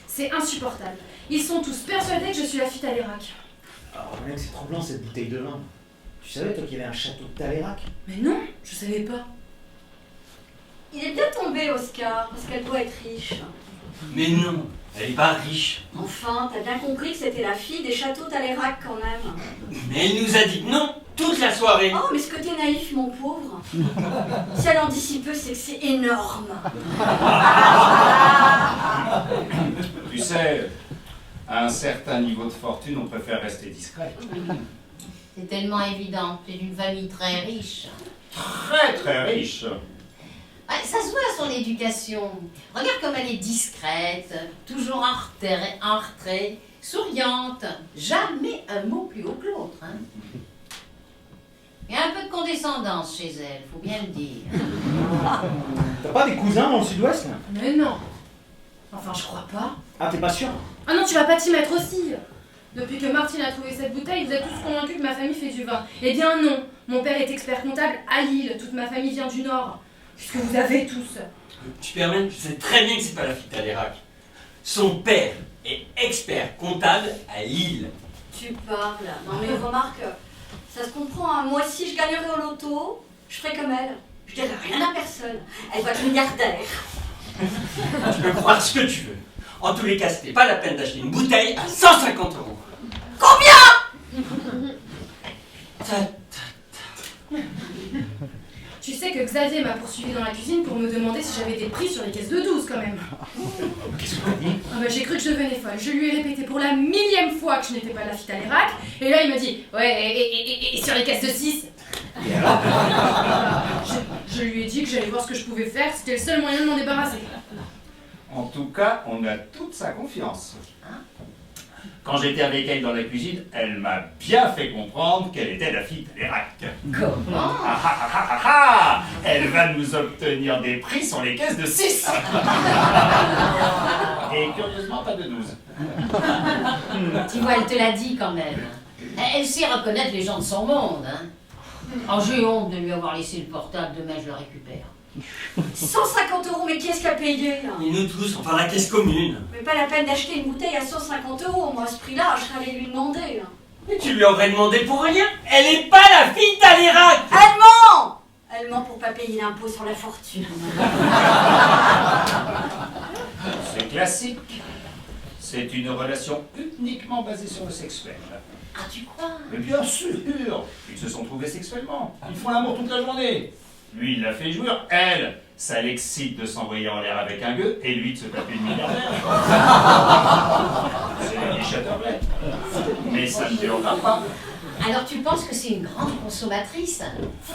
C'est insupportable. Ils sont tous persuadés que je suis la fille Talérac. Alors, mec, c'est trop blanc cette bouteille de vin. Tu savais, toi, qu'il y avait un château de Talérac? Mais non, je savais pas. Il est bien tombé, Oscar, parce qu'elle doit être riche. Mais non, elle est pas riche. Enfin, t'as bien compris que c'était la fille des châteaux Talérac quand même. Mais elle nous a dit non toute la soirée. Oh, mais ce que t'es naïf, mon pauvre. Si elle en dit si peu, c'est que c'est énorme. Tu sais, à un certain niveau de fortune, on préfère rester discret. C'est tellement évident. C'est d'une famille très riche. Très très riche. Ah, ça se voit à son éducation. Regarde comme elle est discrète, toujours en retrait, souriante. Jamais un mot plus haut que l'autre. Hein. Il y a un peu de condescendance chez elle, faut bien le dire. T'as pas des cousins dans le sud-ouest, là? Mais non. Enfin, je crois pas. Ah, t'es pas sûr? Ah non, tu vas pas t'y mettre aussi. Depuis que Martine a trouvé cette bouteille, vous êtes tous convaincus que ma famille fait du vin. Eh bien non. Mon père est expert comptable à Lille. Toute ma famille vient du Nord. Puisque vous avez tous. Tu permets, je sais très bien que c'est pas la fille Talérac. Son père est expert comptable à Lille. Tu parles. Non mais remarque, ça se comprend. Hein. Moi, si je gagnerais au loto, je ferais comme elle. Je dirais rien à personne. Elle va être milliardaire. Tu peux croire ce que tu veux. En tous les cas, c'était pas la peine d'acheter une bouteille à 150 €. Combien? Tu sais que Xavier m'a poursuivi dans la cuisine pour me demander si j'avais des prix sur les caisses de 12 quand même. Qu'est-ce que t'as dit? Ah bah, j'ai cru que je devenais folle. Je lui ai répété pour la 1000e fois que je n'étais pas la fille Talérac. Et là il me dit ouais et sur les caisses de 6. Et alors? Je lui ai dit que j'allais voir ce que je pouvais faire. C'était le seul moyen de m'en débarrasser. En tout cas, on a toute sa confiance. Quand j'étais avec elle dans la cuisine, elle m'a bien fait comprendre qu'elle était la fille Talérac. Comment? Ah ah ah ah ah! Elle va nous obtenir des prix sur les caisses de 6. Et curieusement, pas de 12. Tu vois, elle te l'a dit quand même. Elle sait reconnaître les gens de son monde. Hein. Oh, j'ai honte de lui avoir laissé le portable. Demain, je le récupère. 150 €, mais qui est-ce qui a payé là? Et nous tous, enfin la caisse commune. Mais pas la peine d'acheter une bouteille à 150 €. Moi, à ce prix-là, je serais allée lui demander. Hein. Mais tu lui aurais demandé pour rien. Elle est pas la fille Talérac. Elle ment! Elle ment pour pas payer l'impôt sur la fortune. C'est classique. C'est une relation uniquement basée sur le sexuel. Ah, tu crois? Mais bien sûr, ils se sont trouvés sexuellement. Ils font l'amour toute la journée. Lui, il la fait jouir. Elle, ça l'excite de s'envoyer en l'air avec un gueux et lui de se taper une milliardaire. C'est la vie Châteauroux. Mais ça ne dérange pas. Alors tu penses que c'est une grande consommatrice?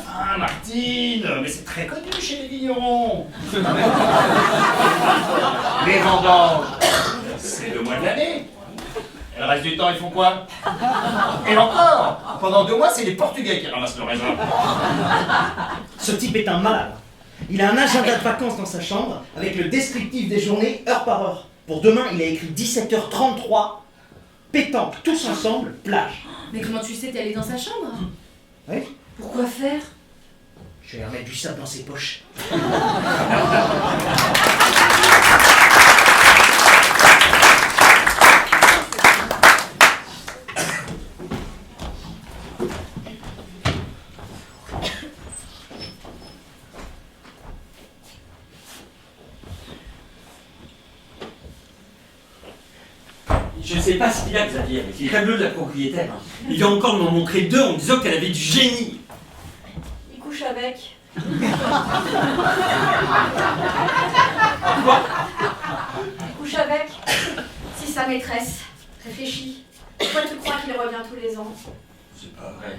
Ah, Martine, mais c'est très connu chez les vignerons. Les vendanges, c'est le mois de l'année. Et le reste du temps, ils font quoi? Et encore, pendant 2 mois, c'est les Portugais qui ramassent le raisin. Ce type est un malade. Il a un agenda de vacances dans sa chambre avec le descriptif des journées heure par heure. Pour demain, il a écrit 17h33, pétanque, tous ensemble, plage. Mais comment tu sais qu'elle est dans sa chambre? Oui? Pourquoi faire? Je vais remettre du sable dans ses poches. Je sais pas ce qu'il a, Xavier, avec les tableaux de la propriétaire. Il vient encore m'en montrer 2 en disant qu'elle avait du génie. Il couche avec. Couche avec. C'est sa maîtresse. Réfléchis. Pourquoi tu crois qu'il revient tous les ans? C'est pas vrai.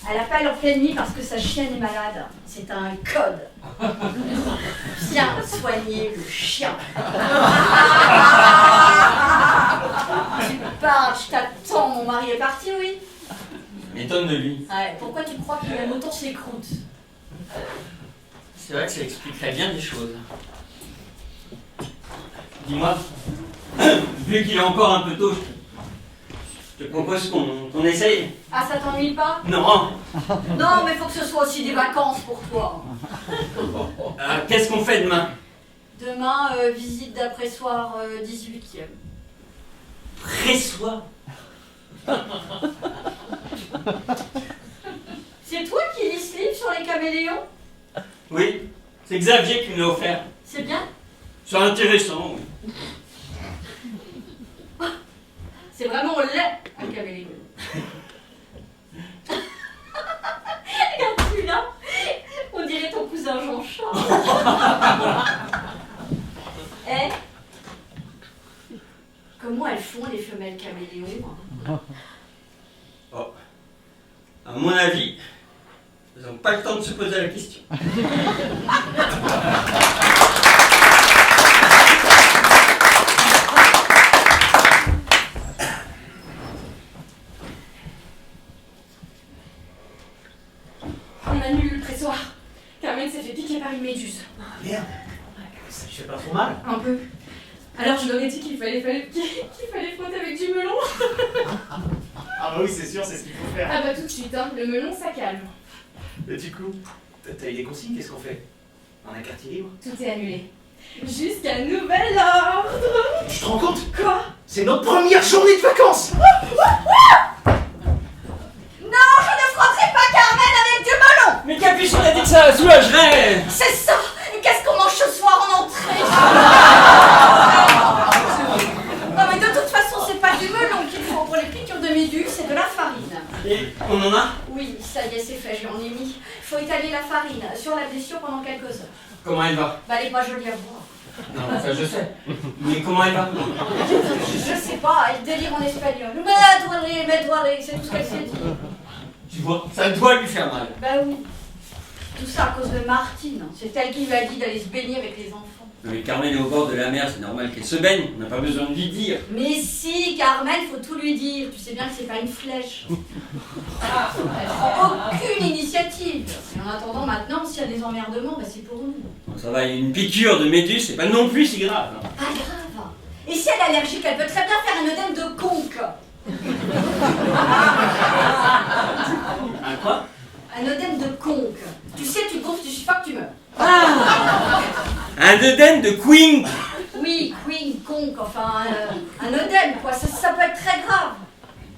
Elle appelle en pleine nuit parce que sa chienne est malade. C'est un code. Viens soigner le chien. Tu parles, je t'attends. Mon mari est parti, oui. Ça m'étonne de lui. Ouais, pourquoi tu crois qu'il aime autant ses croûtes? C'est vrai que ça expliquerait bien des choses. Dis-moi, vu qu'il est encore un peu tôt, je te propose qu'on essaye. Ah, ça t'ennuie pas? Non. Non, mais faut que ce soit aussi des vacances pour toi. Qu'est-ce qu'on fait demain? Demain, visite d'après-soir 18e. Pressoir. C'est toi qui lis ce livre sur les caméléons? Oui, c'est Xavier qui me l'a offert. C'est bien? C'est intéressant, oui. C'est vraiment laid, un caméléon. Regarde-tu là? On dirait ton cousin Jean-Charles. Eh? Comment elles font les femelles caméléons? Oh. À mon avis, ils n'ont pas le temps de se poser la question. On annule le pressoir. Carmen s'est fait piquer par une méduse. Ah merde. Ça lui fait pas trop mal? Un peu. Alors je leur ai dit qu'il fallait frotter avec du melon. Ah bah oui, c'est sûr, c'est ce qu'il faut faire. Ah bah tout de suite, hein. Le melon ça calme. Mais du coup, t'as eu des consignes, qu'est-ce qu'on fait? On a un quartier libre? Tout est annulé. Jusqu'à nouvel ordre. Tu te rends compte? Quoi? C'est notre première journée de vacances! Non, je ne frotterai pas Carmen avec du melon! Mais Capuçon a dit que ça soulagerait. C'est ça! Et qu'est-ce qu'on mange ce soir en entrée? Non mais de toute façon, c'est pas du melon qu'il faut pour les piqûres de méduse, c'est de la farine. Et on en a? Oui, ça y est, c'est fait, j'en ai mis. Il faut étaler la farine sur la blessure pendant quelques heures. Comment elle va? Bah, elle est pas jolie à voir. Non, ça je sais. Mais comment elle va? Je sais pas, elle délire en espagnol. Me duele, c'est tout ce qu'elle s'est dit. Tu vois, ça doit lui faire mal. Bah oui. Tout ça à cause de Martine. C'est elle qui lui a dit d'aller se baigner avec les enfants. Mais Carmen est au bord de la mer, c'est normal qu'elle se baigne. On n'a pas besoin de lui dire. Mais si, Carmen, faut tout lui dire. Tu sais bien que c'est pas une flèche. Elle prend aucune initiative. Et en attendant, maintenant, s'il y a des emmerdements, bah, c'est pour nous. Bon, ça va, une piqûre de méduse, c'est pas non plus si grave. Hein. Pas grave. Et si elle est allergique, elle peut très bien faire un œdème de conque. Un quoi? Un œdème de conque. Tu sais, tu gonfles, tu suffis pas que tu meurs. Un œdème de queen. Oui, queen, conque, enfin, un œdème, quoi. Ça peut être très grave.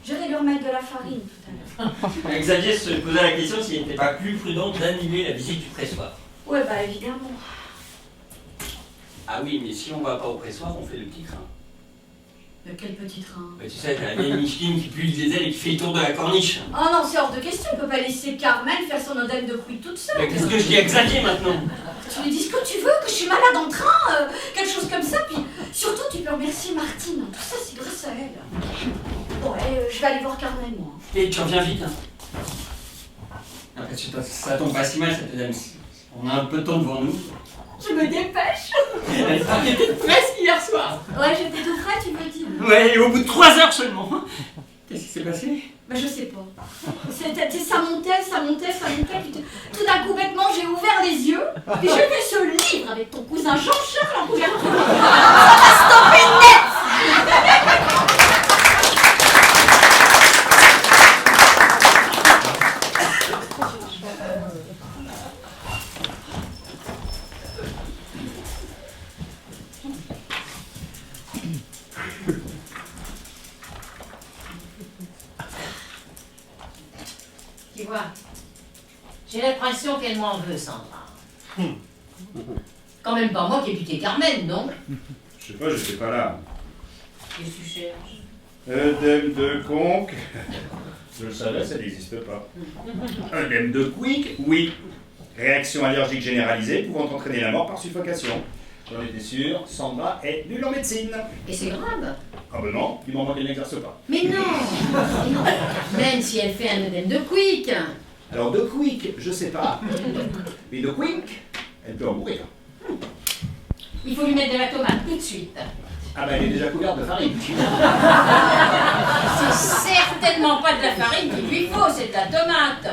J'irai lui remettre de la farine tout à l'heure. Xavier se posait la question s'il n'était pas plus prudent d'annuler la visite du pressoir. Ouais, bah évidemment. Ah oui, mais si on va pas au pressoir, on fait le petit train. Quel petit train? Bah, tu sais, t'as la vieille Micheline qui pue le diesel et qui fait le tour de la corniche. Oh non, c'est hors de question, on peut pas laisser Carmen faire son œdème de fruits toute seule. Mais qu'est-ce que je dis à Xavier maintenant? Tu lui dis ce que tu veux, que je suis malade en train, quelque chose comme ça, puis surtout tu peux remercier Martine. Tout ça, c'est grâce à elle. Bon, je vais aller voir Carmen, moi. Et tu reviens vite. Hein. Après, ça tombe pas si mal cette œdème. On a un peu de temps devant nous. Je me dépêche. Elle était presque hier soir. Ouais, j'étais tout frais, tu me dis. Ouais, et au bout de 3 heures seulement. Qu'est-ce qui s'est passé? Bah je sais pas. Ça montait, puis tout d'un coup bêtement j'ai ouvert les yeux, puis j'ai vu ce livre avec ton cousin Jean-Charles en couverture. Ça m'a stoppé net. Tu vois, j'ai l'impression qu'elle m'en veut, Sandra. Quand même pas moi qui ai buté Carmen, non? Je sais pas, j'étais pas là. Qu'est-ce que tu cherches? Œdème de conque. Je le savais, ça n'existe pas. Œdème de quick, oui. Réaction allergique généralisée pouvant entraîner la mort par suffocation. J'en étais sûr, Sandra est nulle en médecine. Et c'est grave. Ah ben non, du moment qu'elle n'exerce pas. Mais non, mais non. Même si elle fait un œdème de quick. Alors de quick, je sais pas. Mais de quick, elle peut en mourir. Il faut lui mettre de la tomate tout de suite. Ah ben elle est déjà couverte de farine. C'est certainement pas de la farine qu'il lui faut, c'est de la tomate.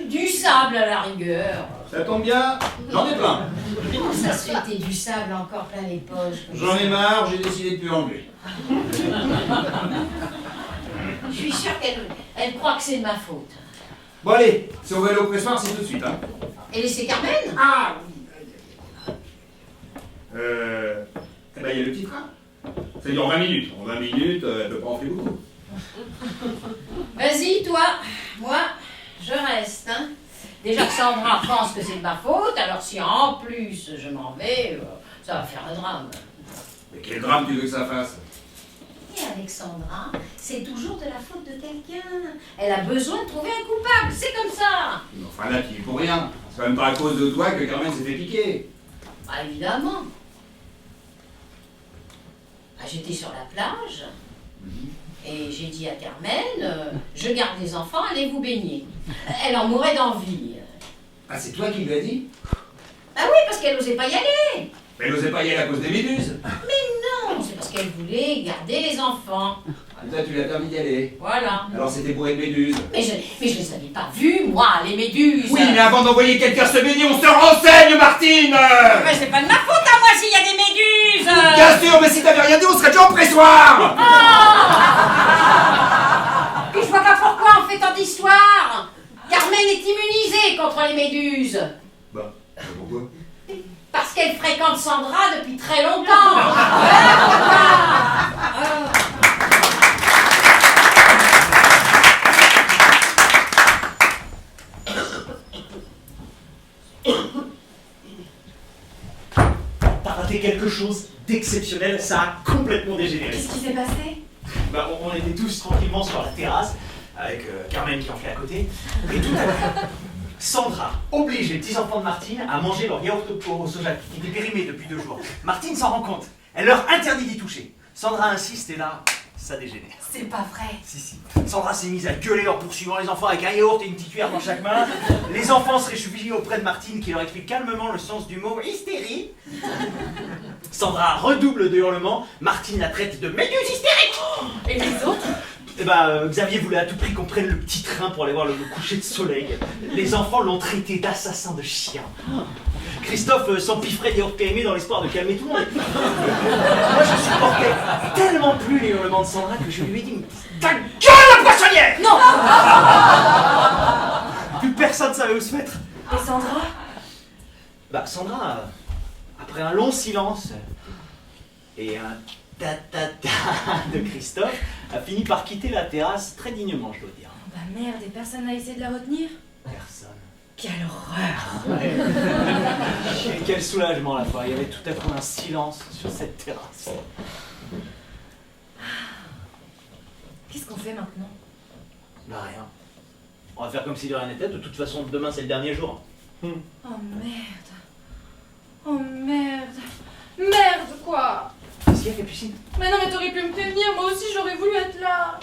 Du sable à la rigueur. Ça tombe bien, j'en ai plein. Comment ça se fait que t'aies du sable encore plein les poches? J'en ai marre, j'ai décidé de plus enlever. Je suis sûre qu'elle croit que c'est de ma faute. Bon allez, si on veut aller au pressoir, c'est tout de suite. Hein. Et laisser Carmen? Ah oui. Eh ben il y a le petit train. Ça dure 20 minutes. En 20 minutes, elle peut pas en faire beaucoup. Vas-y, toi. Moi, je reste. Hein. Déjà que Sandra pense que c'est de ma faute, alors si en plus je m'en vais, ça va faire un drame. Mais quel drame tu veux que ça fasse? Et Alexandra, c'est toujours de la faute de quelqu'un. Elle a besoin de trouver un coupable, c'est comme ça. Mais enfin là, tu es pour rien. C'est quand même pas à cause de toi que Carmen s'est fait piquer. Bah évidemment. Bah, j'étais sur la plage et j'ai dit à Carmen, je garde les enfants, allez vous baigner. Elle en mourait d'envie. Ah, c'est toi qui lui as dit? Ah oui, parce qu'elle n'osait pas y aller. Mais elle n'osait pas y aller à cause des méduses. Mais non, c'est parce qu'elle voulait garder les enfants. Ah, toi, tu lui as permis d'y aller. Voilà. Alors c'était bourré de méduses. Mais je les avais pas vues, moi, les méduses. Oui, mais avant d'envoyer quelqu'un se baigner, on se renseigne, Martine. Mais c'est pas de ma faute à moi s'il y a des méduses. Bien sûr, mais si t'avais rien dit, on serait déjà au pressoir. Puis je vois pas pourquoi on fait tant d'histoires. Carmen est immunisée contre les méduses. Bah, pourquoi? Parce qu'elle fréquente Sandra depuis très longtemps. Voilà pourquoi. T'as raté quelque chose d'exceptionnel, ça a complètement dégénéré. Qu'est-ce qui s'est passé? Bah, on était tous tranquillement sur la terrasse, avec Carmen qui en fait à côté, et tout à coup, Sandra oblige les petits-enfants de Martine à manger leur yaourt au soja qui était périmé depuis 2 jours. Martine s'en rend compte, elle leur interdit d'y toucher. Sandra insiste et là, ça dégénère. C'est pas vrai. Si. Sandra s'est mise à gueuler en poursuivant les enfants avec un yaourt et une petite cuillère dans chaque main. Les enfants se réfugient auprès de Martine qui leur explique calmement le sens du mot hystérie. Sandra redouble de hurlements. Martine la traite de méduse hystérique. Et les autres? Eh ben, Xavier voulait à tout prix qu'on prenne le petit train pour aller voir le coucher de soleil. Les enfants l'ont traité d'assassin de chien. Christophe s'empiffrait des yaourts périmés dans l'espoir de calmer tout le monde. Moi, je supportais tellement plus les hurlements de Sandra que je lui ai dit « Ta gueule, la poissonnière !» Non. Plus personne ne savait où se mettre. Et Sandra? Bah, Sandra, après un long silence et un ta-ta-ta de Christophe, a fini par quitter la terrasse très dignement, je dois dire. Bah merde, et personne n'a essayé de la retenir? Personne. Quelle horreur! Et quel soulagement à la fois, il y avait tout à coup un silence sur cette terrasse. Qu'est-ce qu'on fait maintenant? Bah rien. On va faire comme si de rien n'était, de toute façon demain c'est le dernier jour. Oh merde! Oh merde! Merde quoi! Qu'est-ce qu'il y a, Capucine? Mais non mais t'aurais pu me prévenir, moi aussi j'aurais voulu être là!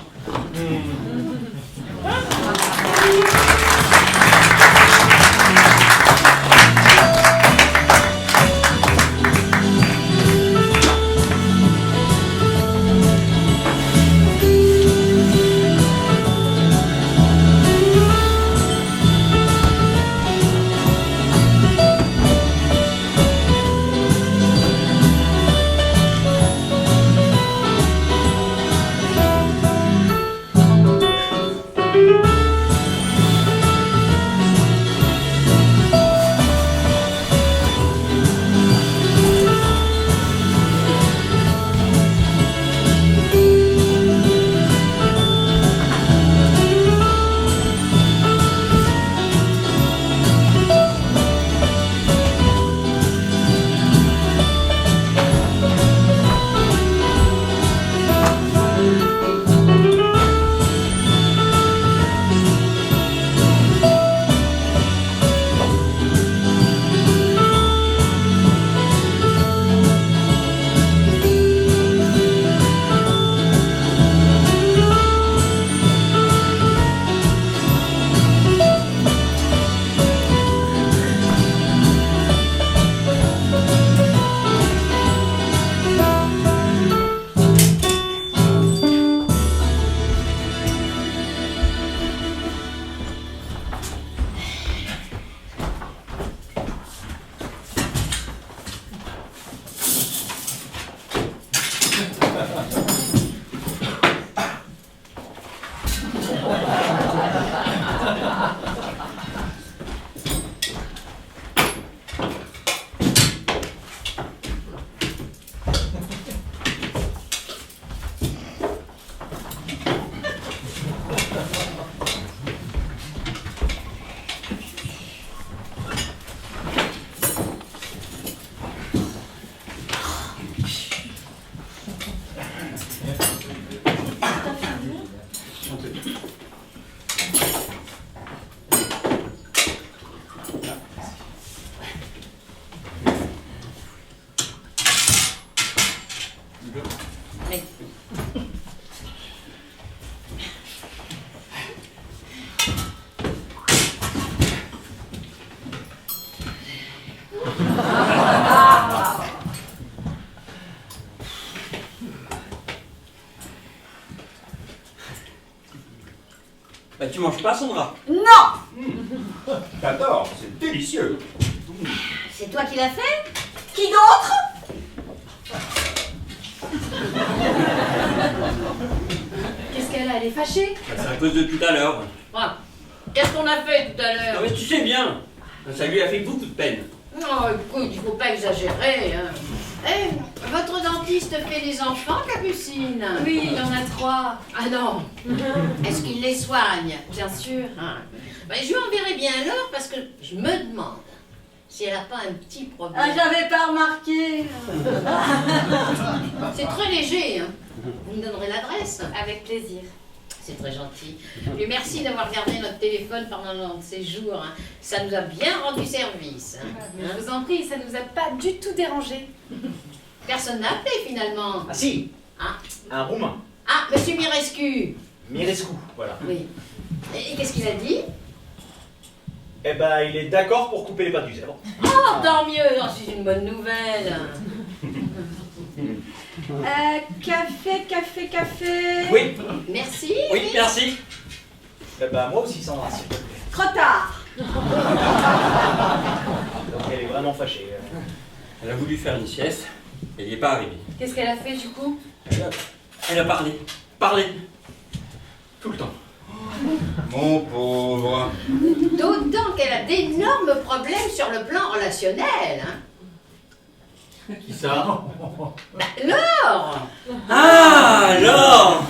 Bah tu manges pas, Sandra? Non! J'adore, c'est délicieux. C'est toi qui l'as fait? Qui d'autre? Qu'est-ce qu'elle a? Elle est fâchée? Bah, c'est à cause de tout à l'heure. Ah, qu'est-ce qu'on a fait tout à Non l'heure? mais tu sais bien, ça lui a fait beaucoup de peine. Non, écoute, il faut pas exagérer. Hein. Eh, votre dentiste fait des enfants, Capucine? Oui, il y en a 3. Ah non. Est-ce qu'il les soigne? Bien sûr. Ah. Ben, je lui enverrai bien alors parce que je me demande si elle n'a pas un petit problème. Ah, j'avais pas remarqué. C'est très léger. Hein. Vous me donnerez l'adresse? Avec plaisir. C'est très gentil. Et merci d'avoir gardé notre téléphone pendant notre séjour. Hein. Ça nous a bien rendu service. Hein. Mais je vous en prie, ça nous a pas du tout dérangé. Personne n'a appelé finalement. Ah si, Ah, un Roumain, ah Monsieur Mirescu. Mirescu, voilà. Oui. Et qu'est-ce qu'il a dit? Eh ben, il est d'accord pour couper les pattes du zèbre. Oh, tant mieux. Oh, c'est une bonne nouvelle. Café. Oui, Merci. Oui, merci. eh ben, moi aussi, Sandra, s'il te plaît. Trop tard. Donc, elle est vraiment fâchée. Elle a voulu faire une sieste, et il n'est pas arrivé. Qu'est-ce qu'elle a fait du coup? Elle a parlé. Parlé. Tout le temps. Mon pauvre. D'autant qu'elle a d'énormes problèmes sur le plan relationnel. Hein. Qui ça? Laure. Ah, alors.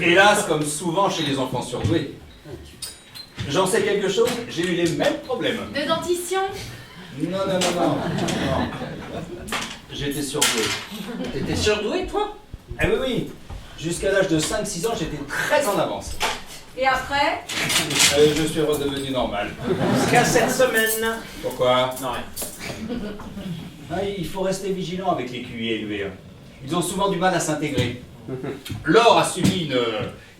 Hélas, comme souvent chez les enfants surdoués. J'en sais quelque chose, j'ai eu les mêmes problèmes. De dentition? Non. J'étais surdoué. T'étais surdoué, toi? Ah oui. Jusqu'à l'âge de 5-6 ans, j'étais très en avance. Et après? Je suis redevenu normal. Jusqu'à cette semaine. Pourquoi? Non, rien. Ah, il faut rester vigilant avec les QI élevés. Ils ont souvent du mal à s'intégrer. Laure a subi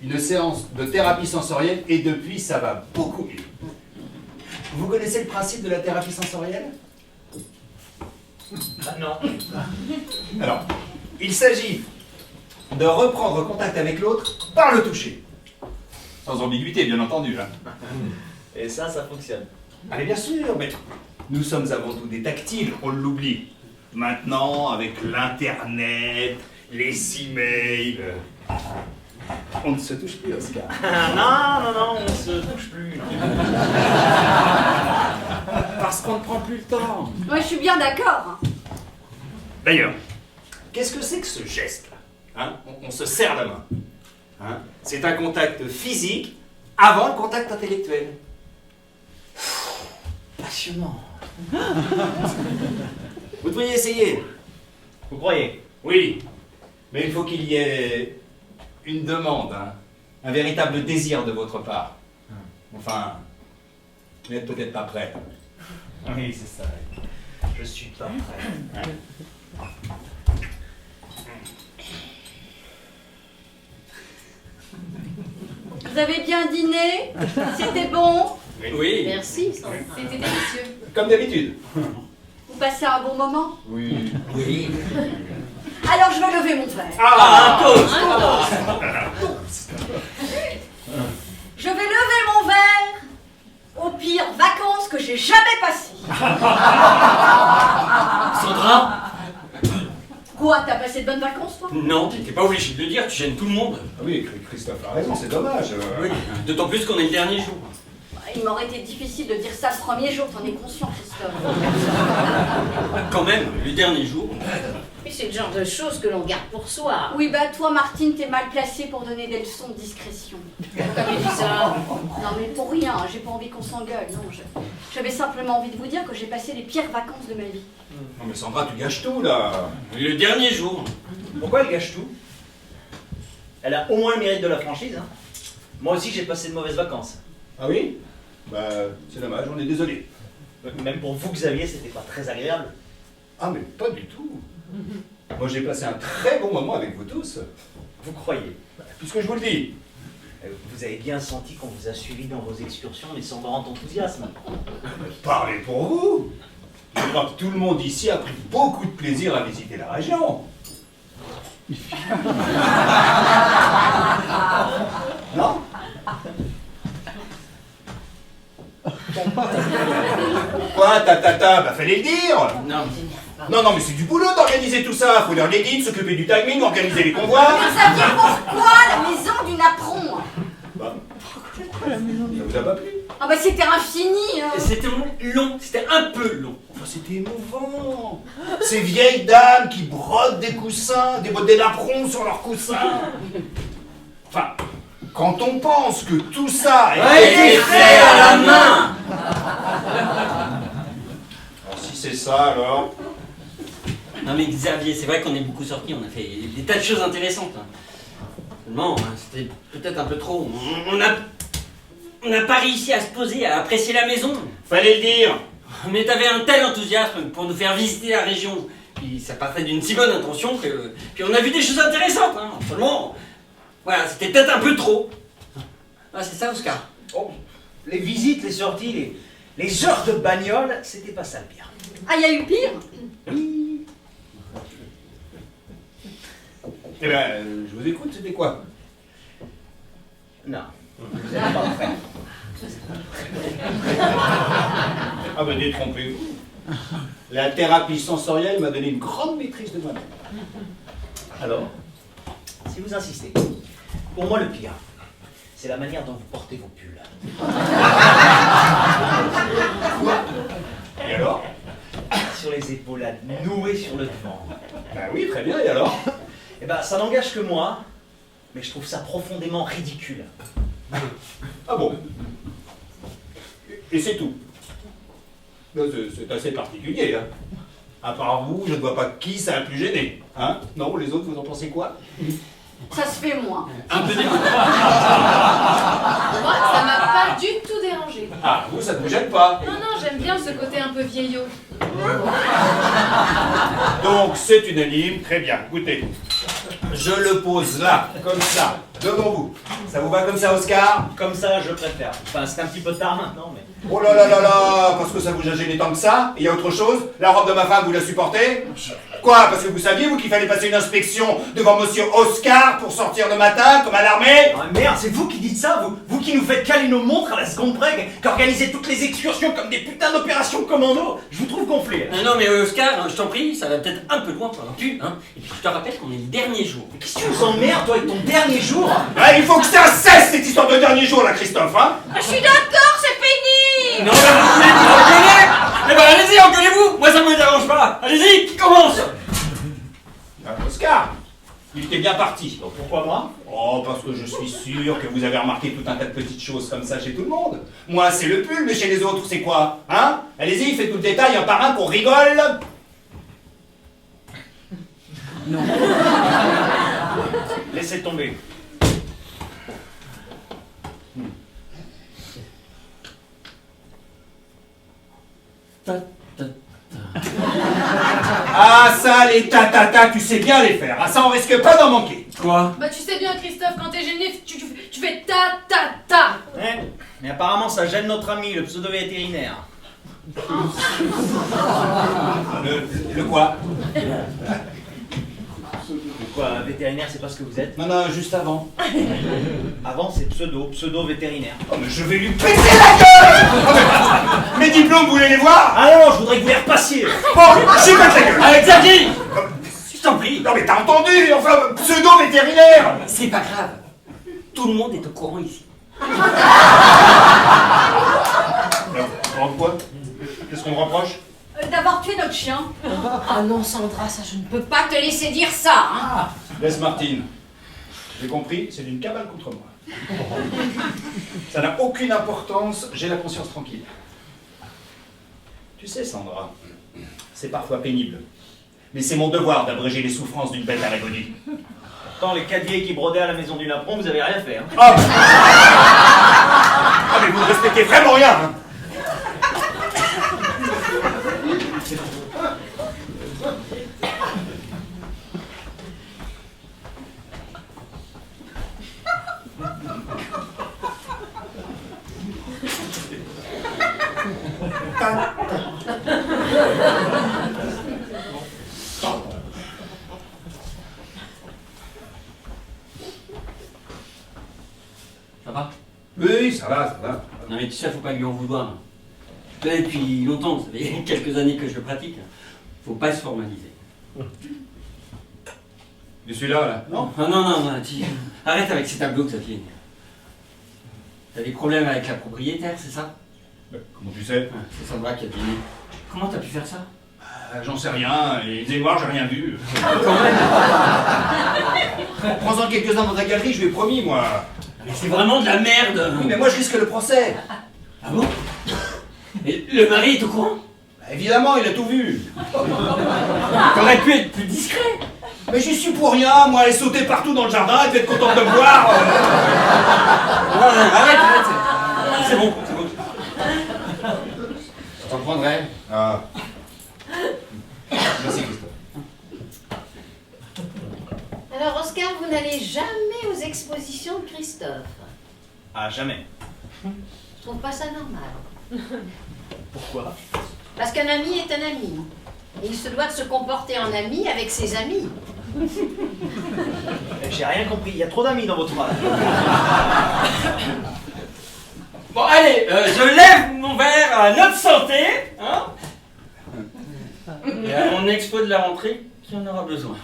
une séance de thérapie sensorielle et depuis, ça va beaucoup mieux. Vous connaissez le principe de la thérapie sensorielle? Ah, non. Alors, il s'agit de reprendre contact avec l'autre par le toucher. Sans ambiguïté, bien entendu. Hein. Et ça fonctionne. Allez, bien sûr, mais nous sommes avant tout des tactiles, on l'oublie. Maintenant, avec l'Internet, les emails, on ne se touche plus, Oscar. Non, on se touche plus. Parce qu'on ne prend plus le temps. Moi, je suis bien d'accord. D'ailleurs, qu'est-ce que c'est que ce geste-là, hein? On se serre la main. Hein? C'est un contact physique avant le contact intellectuel. Passionnant. Vous devriez essayer. Vous croyez? Oui, mais il faut qu'il y ait une demande, hein? Un véritable désir de votre part. Enfin, vous n'êtes peut-être pas prêt. Oui, c'est ça. Je suis pas prêt. Vous avez bien dîné? C'était bon? Oui. Merci, Sandra. C'était délicieux. Comme d'habitude. Vous passez un bon moment? Oui. Oui. Alors, je vais lever mon verre. Ah, un toast. Je vais lever mon verre aux pires vacances que j'ai jamais passées. Sandra? Quoi, t'as passé de bonnes vacances, toi? Non, t'es pas obligé de le dire, tu gênes tout le monde. Ah oui, Christophe a raison, c'est dommage. Oui. D'autant plus qu'on est le dernier jour. Il m'aurait été difficile de dire ça le premier jour, t'en es conscient, Christophe. Quand même, le dernier jour. Mais c'est le genre de choses que l'on garde pour soi. Oui, bah toi, Martine, t'es mal placée pour donner des leçons de discrétion. Pourquoi tu dis ça? Non, mais pour rien, j'ai pas envie qu'on s'engueule, non. J'avais simplement envie de vous dire que j'ai passé les pires vacances de ma vie. Non mais Sandra, tu gâches tout là. Le dernier jour. Pourquoi elle gâche tout? Elle a au moins le mérite de la franchise. Hein. Moi aussi, j'ai passé de mauvaises vacances. Ah oui? Bah, c'est dommage, on est désolé. Même pour vous, Xavier, c'était pas très agréable. Ah mais pas du tout. Moi j'ai passé un très bon moment avec vous tous. Vous croyez? Puisque je vous le dis. Vous avez bien senti qu'on vous a suivi dans vos excursions, mais sans grand enthousiasme. Parlez pour vous. Je crois que tout le monde ici a pris beaucoup de plaisir à visiter la région. Non? Quoi, tata? Bah fallait le dire. Non. Non, mais c'est du boulot d'organiser tout ça. Faut lire les guides, s'occuper du timing, organiser les convois. Vous saviez pourquoi la maison du napperon? Bah, ça vous a pas plu? Ah bah c'était infini. C'était long, c'était un peu long. Enfin, c'était émouvant. Ces vieilles dames qui brodent des coussins, des napperons sur leurs coussins. Enfin, quand on pense que tout ça a été fait à la main. Alors, si c'est ça, alors... Non mais Xavier, c'est vrai qu'on est beaucoup sortis, on a fait des tas de choses intéressantes. Seulement, c'était peut-être un peu trop. On n'a pas réussi à se poser, à apprécier la maison. Fallait le dire. Mais t'avais un tel enthousiasme pour nous faire visiter la région. Puis ça partait d'une si bonne intention que... Puis on a vu des choses intéressantes. Seulement, voilà, c'était peut-être un peu trop. Ah, c'est ça, Oscar? Oh, les visites, les sorties, les heures de bagnole, c'était pas ça le pire. Ah, il y a eu pire? Eh ben, je vous écoute, c'était quoi? Non, vous n'allez pas le faire. Ah ben, détrompez-vous. La thérapie sensorielle m'a donné une grande maîtrise de moi-même. Alors, si vous insistez, pour moi le pire, c'est la manière dont vous portez vos pulls. Et alors? Sur les épaules, nouées sur le devant. Ben oui, très bien, et alors? Eh ben, ça n'engage que moi, mais je trouve ça profondément ridicule. Ah bon? Et c'est tout? Ben, c'est assez particulier, hein. À part vous, je ne vois pas qui ça a le plus gêné. Hein? Non, les autres, vous en pensez quoi? Ça se fait moins. Un peu dégoûtant. Moi, ça m'a pas du tout dérangé. Ah, vous, ça ne vous gêne pas? Non, j'aime bien ce côté un peu vieillot. Donc, c'est unanime, très bien. Écoutez, je le pose là, comme ça, devant vous. Ça vous va comme ça, Oscar? Comme ça, je préfère. Enfin, c'est un petit peu tard maintenant, mais... Oh là là là là, parce que ça vous a gêné tant que ça? Et il y a autre chose? La robe de ma femme, vous la supportez? Quoi? Parce que vous saviez, vous, qu'il fallait passer une inspection devant monsieur Oscar pour sortir le matin, comme à l'armée? Ah merde, c'est vous qui dites ça, vous qui nous faites caler nos montres à la seconde près, qui organisez toutes les excursions comme des putains d'opérations commando. Je vous trouve gonflé. Non mais Oscar, je t'en prie, ça va peut-être un peu loin pour un cul, hein. Et puis je te rappelle qu'on est le dernier jour. Mais qu'est-ce que tu nous emmerdes, toi, avec ton dernier jour? Ah, il faut que ça cesse, cette histoire de dernier jour, là, Christophe, hein? Je suis d'accord, c'est pénible. Non mais vous voulez vous engueuler? Eh ben allez-y, engueulez-vous. Moi ça me dérange pas. Allez-y, qui commence? Ah, Oscar, il était bien parti. Donc pourquoi moi? Oh, parce que je suis sûr que vous avez remarqué tout un tas de petites choses comme ça chez tout le monde. Moi, c'est le pull, mais chez les autres, c'est quoi? Hein? Allez-y, faites tout le détail, un par un, qu'on rigole. Laissez tomber. Ah, ça, les ta-ta-ta, tu sais bien les faire. Ah, ça, on risque pas d'en manquer. Quoi? Bah tu sais bien Christophe, quand t'es gêné, tu fais ta. Ouais, mais apparemment ça gêne notre ami, le pseudo-vétérinaire. Le quoi? Quoi, vétérinaire, c'est pas ce que vous êtes? Non, non, juste avant. Avant, c'est pseudo-vétérinaire. Oh, mais je vais lui péter la gueule! Oh, mais mes diplômes, vous voulez les voir? Ah non, je voudrais que vous les repassiez. Bon, j'y pète la gueule! Avec Xavier! Je t'en prie. Non, mais t'as entendu? Enfin, pseudo-vétérinaire! C'est pas grave. Tout le monde est au courant ici. Alors, quoi? Qu'est-ce qu'on me reproche? D'avoir tué notre chien. Ah non, Sandra, ça, je ne peux pas te laisser dire ça, hein. Laisse Martine. J'ai compris, c'est d'une cabale contre moi. Ça n'a aucune importance, j'ai la conscience tranquille. Tu sais, Sandra, c'est parfois pénible. Mais c'est mon devoir d'abréger les souffrances d'une bête à l'agonie. Pourtant, les caddiers qui brodaient à la maison du Napron, vous avez rien fait, hein. Ah, ah mais vous ne respectez vraiment rien, hein. Ça va? Oui, ça va, ça va. Non mais tu sais, faut pas lui en vouloir. Là, depuis longtemps, ça fait quelques années que je le pratique. Faut pas se formaliser. Je suis là, non? Ah non, arrête avec ces tableaux, Xavier. T'as des problèmes avec la propriétaire, c'est ça? Comment tu sais? C'est Sandra qui a deviné. Comment t'as pu faire ça? J'en sais rien, les noirs, j'ai rien vu. Quand même. Prends-en quelques-uns dans ta galerie, je lui ai promis, moi. Mais c'est vraiment de la merde. Oui, mais moi, je risque le procès. Ah bon? Et le mari est au courant? Bah, évidemment, il a tout vu. T'aurais pu être plus discret. Mais j'y suis pour rien, moi, elle est sautée partout dans le jardin, elle devait être contente de me voir. Arrête. C'est bon. Je t'en prendrai. Ah. Merci, Christophe. Alors, Oscar, vous n'allez jamais aux expositions de Christophe. Ah, jamais. Je trouve pas ça normal. Pourquoi? Parce qu'un ami est un ami. Et il se doit de se comporter en ami avec ses amis. J'ai rien compris, il y a trop d'amis dans votre âge. Bon, allez, je lève mon verre à notre santé, hein? Et à mon expo de la rentrée, qui en aura besoin.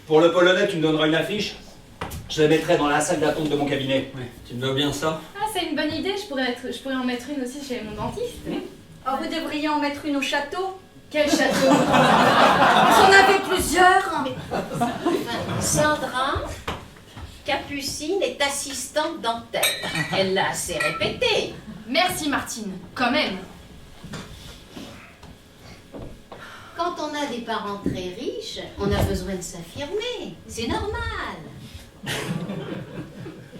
Pour le polonais, tu me donneras une affiche. Je la mettrai dans la salle d'attente de mon cabinet. Ouais, tu me dois bien ça? Ah, c'est une bonne idée, je pourrais en mettre une aussi chez mon dentiste. Oh, vous devriez en mettre une au château. Quel château? Vous en avez plusieurs. Sandra Capucine est assistante dentaire. Elle l'a assez répété. Merci Martine, quand même. Quand on a des parents très riches, on a besoin de s'affirmer. C'est normal.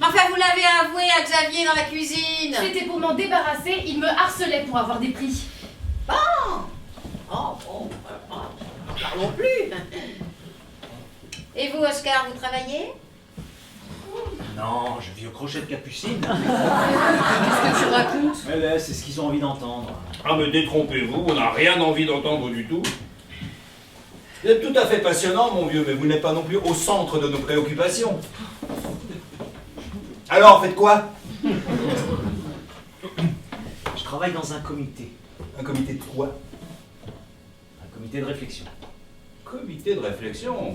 Enfin, vous l'avez avoué à Xavier dans la cuisine. C'était pour m'en débarrasser, il me harcelait pour avoir des prix. Bon. Oh, bon, parlons plus. Et vous, Oscar, vous travaillez? Non, je vis au crochet de Capucine. Qu'est-ce que tu racontes? Ouais, c'est ce qu'ils ont envie d'entendre. Ah, mais détrompez-vous, on n'a rien envie d'entendre du tout. Vous êtes tout à fait passionnant, mon vieux, mais vous n'êtes pas non plus au centre de nos préoccupations. Alors, faites quoi? Je travaille dans un comité. Un comité de quoi? Un comité de réflexion. Comité de réflexion.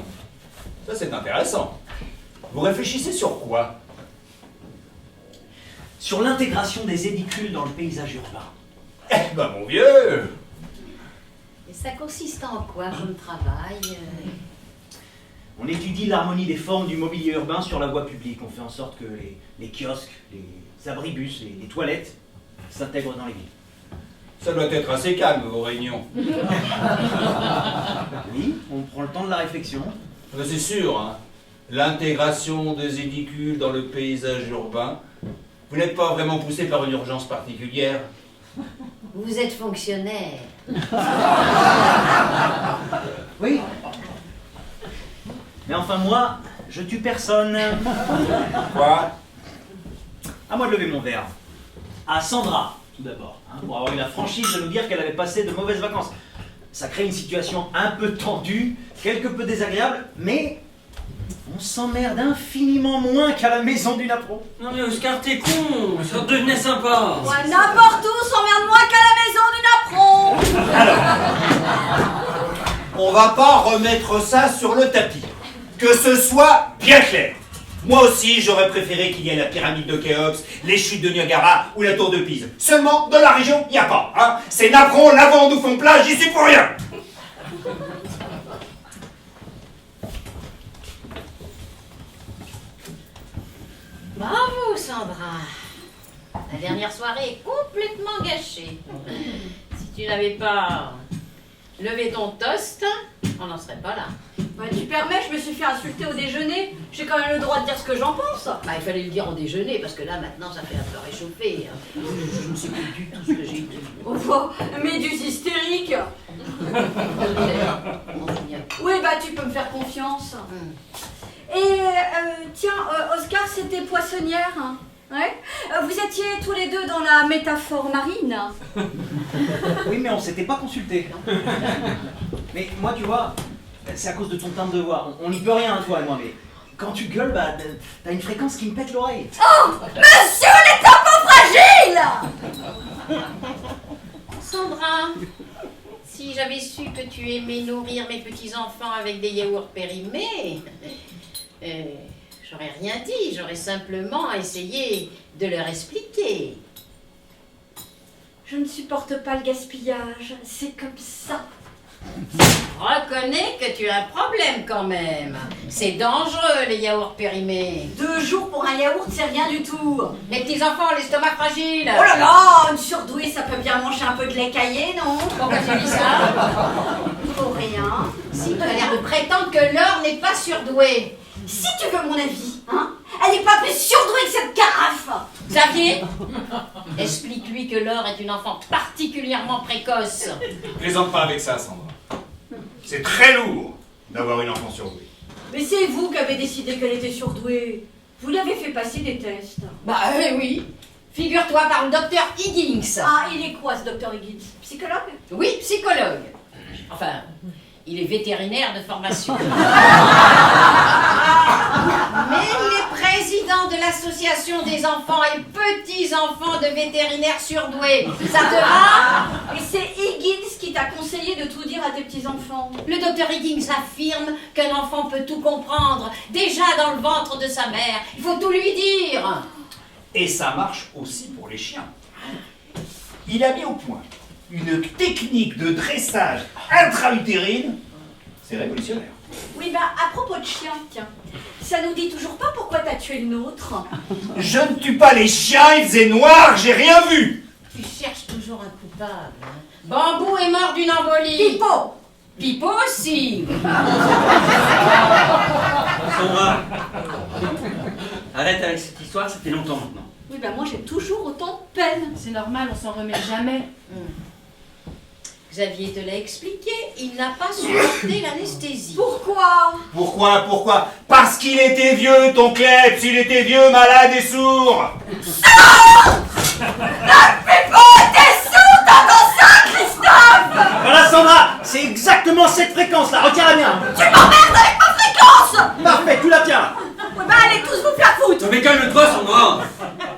Ça, c'est intéressant. Vous réfléchissez sur quoi? Sur l'intégration des édicules dans le paysage urbain. Eh ben, mon vieux! Et ça consiste en quoi comme travail? On étudie l'harmonie des formes du mobilier urbain sur la voie publique. On fait en sorte que les kiosques, les abribus, les toilettes s'intègrent dans les villes. Ça doit être assez calme, vos réunions. Oui, on prend le temps de la réflexion. Ben, c'est sûr, hein. L'intégration des édicules dans le paysage urbain. Vous n'êtes pas vraiment poussé par une urgence particulière? Vous êtes fonctionnaire. Oui. Mais enfin, moi, je tue personne. Quoi? À moi de lever mon verre. À Sandra, tout d'abord, hein, pour avoir eu la franchise de nous dire qu'elle avait passé de mauvaises vacances. Ça crée une situation un peu tendue, quelque peu désagréable, mais on s'emmerde infiniment moins qu'à la maison du Napro. Non mais Oscar, t'es con, ça devenait sympa. Ouais, n'importe où, s'emmerde moins qu'à la maison du Napron. On va pas remettre ça sur le tapis. Que ce soit bien clair. Moi aussi, j'aurais préféré qu'il y ait la pyramide de Khéops, les chutes de Niagara ou la tour de Pise. Seulement, dans la région, il n'y a pas. Hein. C'est Napron, Lavande ou Fond-Plage, j'y suis pour rien. Bravo, Sandra. La dernière soirée est complètement gâchée. Si tu n'avais pas levé ton toast, on n'en serait pas là. Ouais, tu permets, je me suis fait insulter au déjeuner. J'ai quand même le droit de dire ce que j'en pense. Bah, il fallait le dire au déjeuner, parce que là, maintenant, ça fait un peu réchauffer. Je ne sais plus du tout ce que j'ai dit. Oh, méduse hystérique. Oui, bah tu peux me faire confiance. Et tiens, Oscar, c'était poissonnière. Hein. Ouais. Vous étiez tous les deux dans la métaphore marine. Oui, mais on s'était pas consulté. Mais moi, tu vois, c'est à cause de ton temps de devoir. On n'y peut rien, toi et moi, mais quand tu gueules, bah, t'as une fréquence qui me pète l'oreille. Oh, monsieur les tampons fragiles! Sandra, si j'avais su que tu aimais nourrir mes petits-enfants avec des yaourts périmés, j'aurais rien dit, j'aurais simplement essayé de leur expliquer. Je ne supporte pas le gaspillage, c'est comme ça. Reconnais que tu as un problème quand même. C'est dangereux les yaourts périmés. 2 jours pour un yaourt, c'est rien du tout. Les petits-enfants, l'estomac fragile. Oh là là, une surdouée, ça peut bien manger un peu de lait caillé, non? Pourquoi tu dis ça? Pour rien. Si tu as l'air de prétendre que Laure n'est pas surdouée. Si tu veux mon avis, hein, elle n'est pas plus surdouée que cette carafe. Xavier, explique-lui que Laure est une enfant particulièrement précoce. Plaisante pas avec ça, Sandra. C'est très lourd d'avoir une enfant surdouée. Mais c'est vous qui avez décidé qu'elle était surdouée. Vous l'avez fait passer des tests. Bah oui. Figure-toi par le docteur Higgins. Ah, il est quoi ce docteur Higgins? Psychologue? Oui, psychologue. Enfin, il est vétérinaire de formation. Mais il est président de l'association des enfants et petits-enfants de vétérinaires surdoués. Ça te va? Et c'est Higgins qui t'a conseillé de tout dire à tes petits-enfants. Le docteur Higgins affirme qu'un enfant peut tout comprendre, déjà dans le ventre de sa mère. Il faut tout lui dire. Et ça marche aussi pour les chiens. Il a mis au point une technique de dressage intra-utérine. C'est révolutionnaire. Oui, ben à propos de chien, tiens, ça nous dit toujours pas pourquoi t'as tué le nôtre. Je ne tue pas les chiens, il faisait noir, j'ai rien vu. Tu cherches toujours un coupable. Hein. Bambou est mort d'une embolie. Pipo! Pipo aussi. Sandra, arrête avec cette histoire, ça fait longtemps maintenant. Oui, ben moi j'ai toujours autant de peine. C'est normal, on s'en remet jamais. Xavier te l'a expliqué, il n'a pas supporté l'anesthésie. Pourquoi? Pourquoi? Parce qu'il était vieux, ton Klebs, il était vieux, malade et sourd. Pipo était sourd dans ça, Christophe! Voilà, Sandra, c'est exactement cette fréquence-là, retiens-la bien. Tu m'emmerdes avec ma fréquence! Parfait, tu la tiens. Oui, ben allez tous vous faire foutre! Mais calme-toi, Sandra.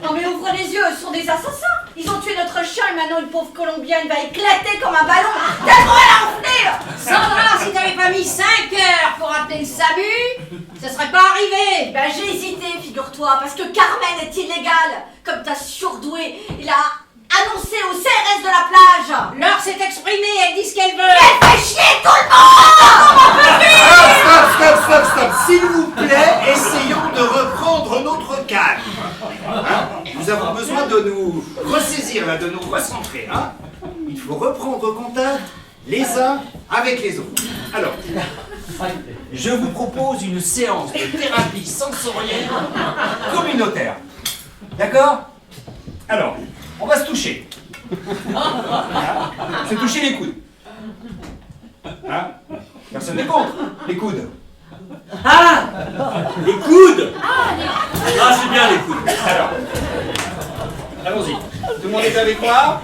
Non mais ouvre les yeux, ce sont des assassins! Ils ont tué notre chien et maintenant une pauvre colombienne va éclater comme un ballon tellement elle a enflé! Sandra, si t'avais pas mis 5 heures pour appeler le SAMU, ça serait pas arrivé. Ben j'ai hésité, figure-toi, parce que Carmen est illégale! Comme ta surdouée, il a annoncé au CRS de la plage! Laure s'est exprimée, elle dit ce qu'elle veut. Elle fait chier tout le monde! Stop. S'il vous plaît, essayons de reprendre notre calme. Hein? Nous avons besoin de nous ressaisir, là, de nous recentrer. Hein? Il faut reprendre contact les uns avec les autres. Alors, Je vous propose une séance de thérapie sensorielle communautaire. D'accord? Alors, on va se toucher. Se toucher les coudes. Hein? Personne n'est contre les coudes. Ah, les coudes. Ah, c'est bien les coudes. Alors, allons-y. Tout le monde est avec moi?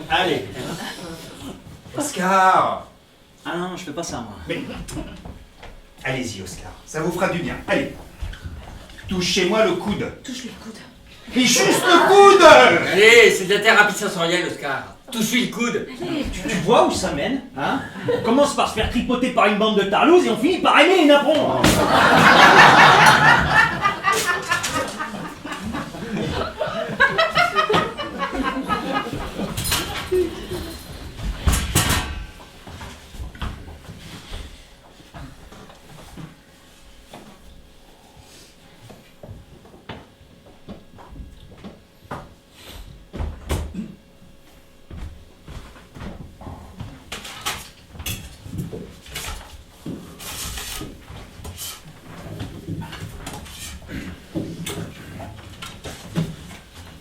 Allez. Oscar! Ah non, je fais pas ça, moi. mais allez-y, Oscar, ça vous fera du bien. Allez, touchez-moi le coude. Touche le coude. Mais juste le coude! Allez, c'est de la thérapie sensorielle, Oscar. Touche-lui le coude. Tu vois où ça mène, hein? On commence par se faire tripoter par une bande de tarlouses et on finit par aimer une apron.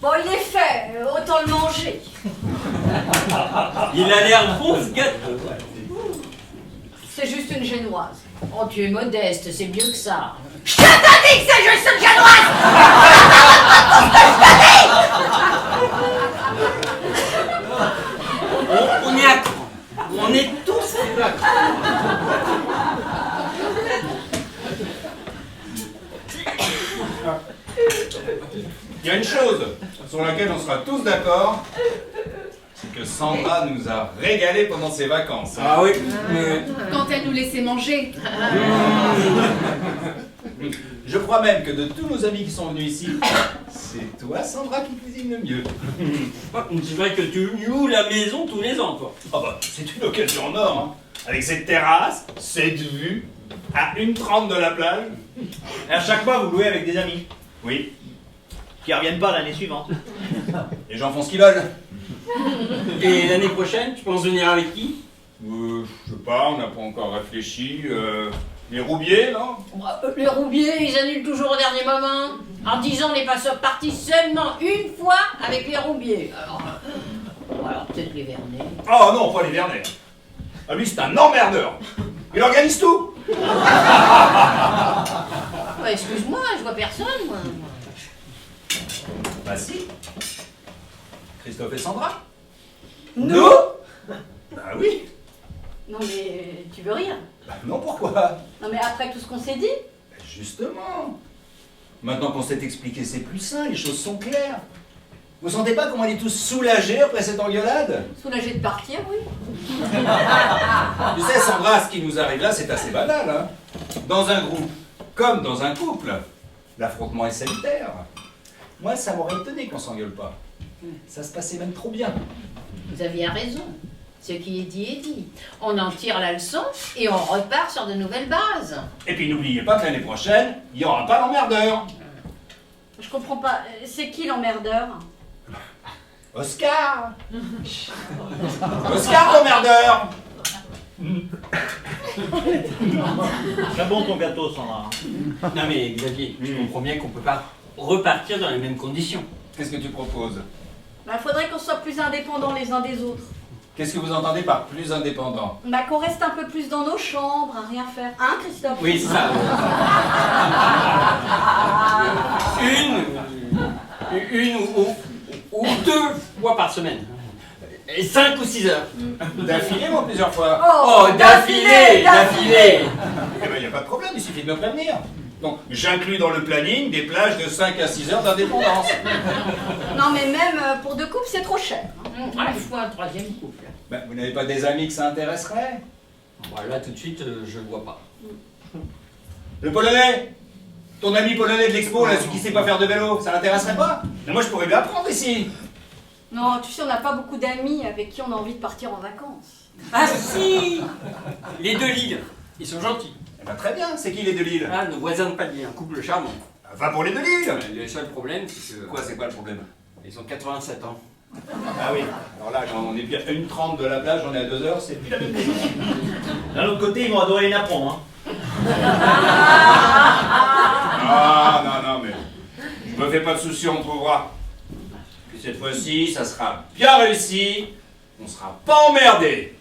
Bon, il est fait, autant le manger. Il a l'air bon ce gâteau. C'est juste une génoise. Oh, tu es modeste, c'est mieux que ça. Je t'ai dit que c'est juste une canoise. On est à cran. On est tous à cran. Il y a une chose sur laquelle on sera tous d'accord, c'est que Sandra nous a régalé pendant ses vacances. Ah oui, mais... Quand elle nous laissait manger. Je crois même que de tous nos amis qui sont venus ici, c'est toi, Sandra, qui cuisine le mieux. C'est vrai que tu loues la maison tous les ans, toi. Ah bah, c'est une occasion en or, hein. Avec cette terrasse, cette vue, à 1:30 de la plage. Et à chaque fois, vous louez avec des amis Oui, qui reviennent pas l'année suivante. les gens font ce qu'ils veulent. Et l'année prochaine, tu penses venir avec qui? Je sais pas, on n'a pas encore réfléchi. Les Roubiers, non? Les Roubiers, ils annulent toujours au dernier moment. En disant les passeurs partis seulement une fois avec les Roubiers. Alors peut-être les Vernet. Oh non, pas les Vernet. Ah, lui, c'est un emmerdeur. Il organise tout. Ouais, excuse-moi, je vois personne, moi. Bah si. Christophe et Sandra. Nous? Bah oui. Non mais tu veux rire? Bah non, pourquoi? Non mais après tout ce qu'on s'est dit? Bah justement. Maintenant qu'on s'est expliqué, c'est plus sain, les choses sont claires. Vous sentez pas comment on est tous soulagés après cette engueulade? Soulagé de partir, oui. Tu sais, Sandra, ce qui nous arrive là, c'est assez banal, hein. Dans un groupe, comme dans un couple, l'affrontement est salutaire. Moi, ça m'aurait étonné qu'on s'engueule pas. Ça se passait même trop bien. Vous aviez raison. Ce qui est dit. On en tire la leçon et on repart sur de nouvelles bases. Et puis n'oubliez pas que l'année prochaine, il n'y aura pas l'emmerdeur. Je comprends pas. C'est qui l'emmerdeur? Oscar. Oscar l'emmerdeur. Très bon ton gâteau, Sandra. Non mais Xavier, tu comprends bien qu'on peut pas repartir dans les mêmes conditions. Qu'est-ce que tu proposes? Bah, faudrait qu'on soit plus indépendants les uns des autres. Qu'est-ce que vous entendez par plus indépendant? Bah, qu'on reste un peu plus dans nos chambres, à rien faire. Hein, Christophe? Oui, c'est ça. Une ou 2 fois par semaine. Et 5 ou 6 heures. D'affilée ou plusieurs fois? Oh, d'affilée. Eh ben, il n'y a pas de problème, il suffit de me prévenir. Donc, j'inclus dans le planning des plages de 5 à 6 heures d'indépendance. Non, mais même pour 2 couples, c'est trop cher. Il faut un troisième couple. Ben, vous n'avez pas des amis que ça intéresserait? Voilà, tout de suite, je vois pas. Le Polonais? Ton ami polonais de l'expo, là, celui qui sait pas faire de vélo, ça l'intéresserait pas? Mais moi, je pourrais lui apprendre ici. Non, tu sais, on n'a pas beaucoup d'amis avec qui on a envie de partir en vacances. Ah si. Les 2 Lille, ils sont gentils. Eh ben, très bien, c'est qui les 2 Lille? Ah, nos voisins de palier, un couple charmant. Va pour les 2 Lille. Le seul problème, c'est que... Quoi, c'est quoi le problème? Ils ont 87 ans. Ah oui, alors là, quand on est bien à 1:30 de la plage, on est à 2 heures, c'est plus la même chose. D'un autre côté, ils vont adorer les napperons, hein. Ah, non, mais je me fais pas de soucis, on trouvera. Puis cette fois-ci, ça sera bien réussi, on sera pas emmerdé.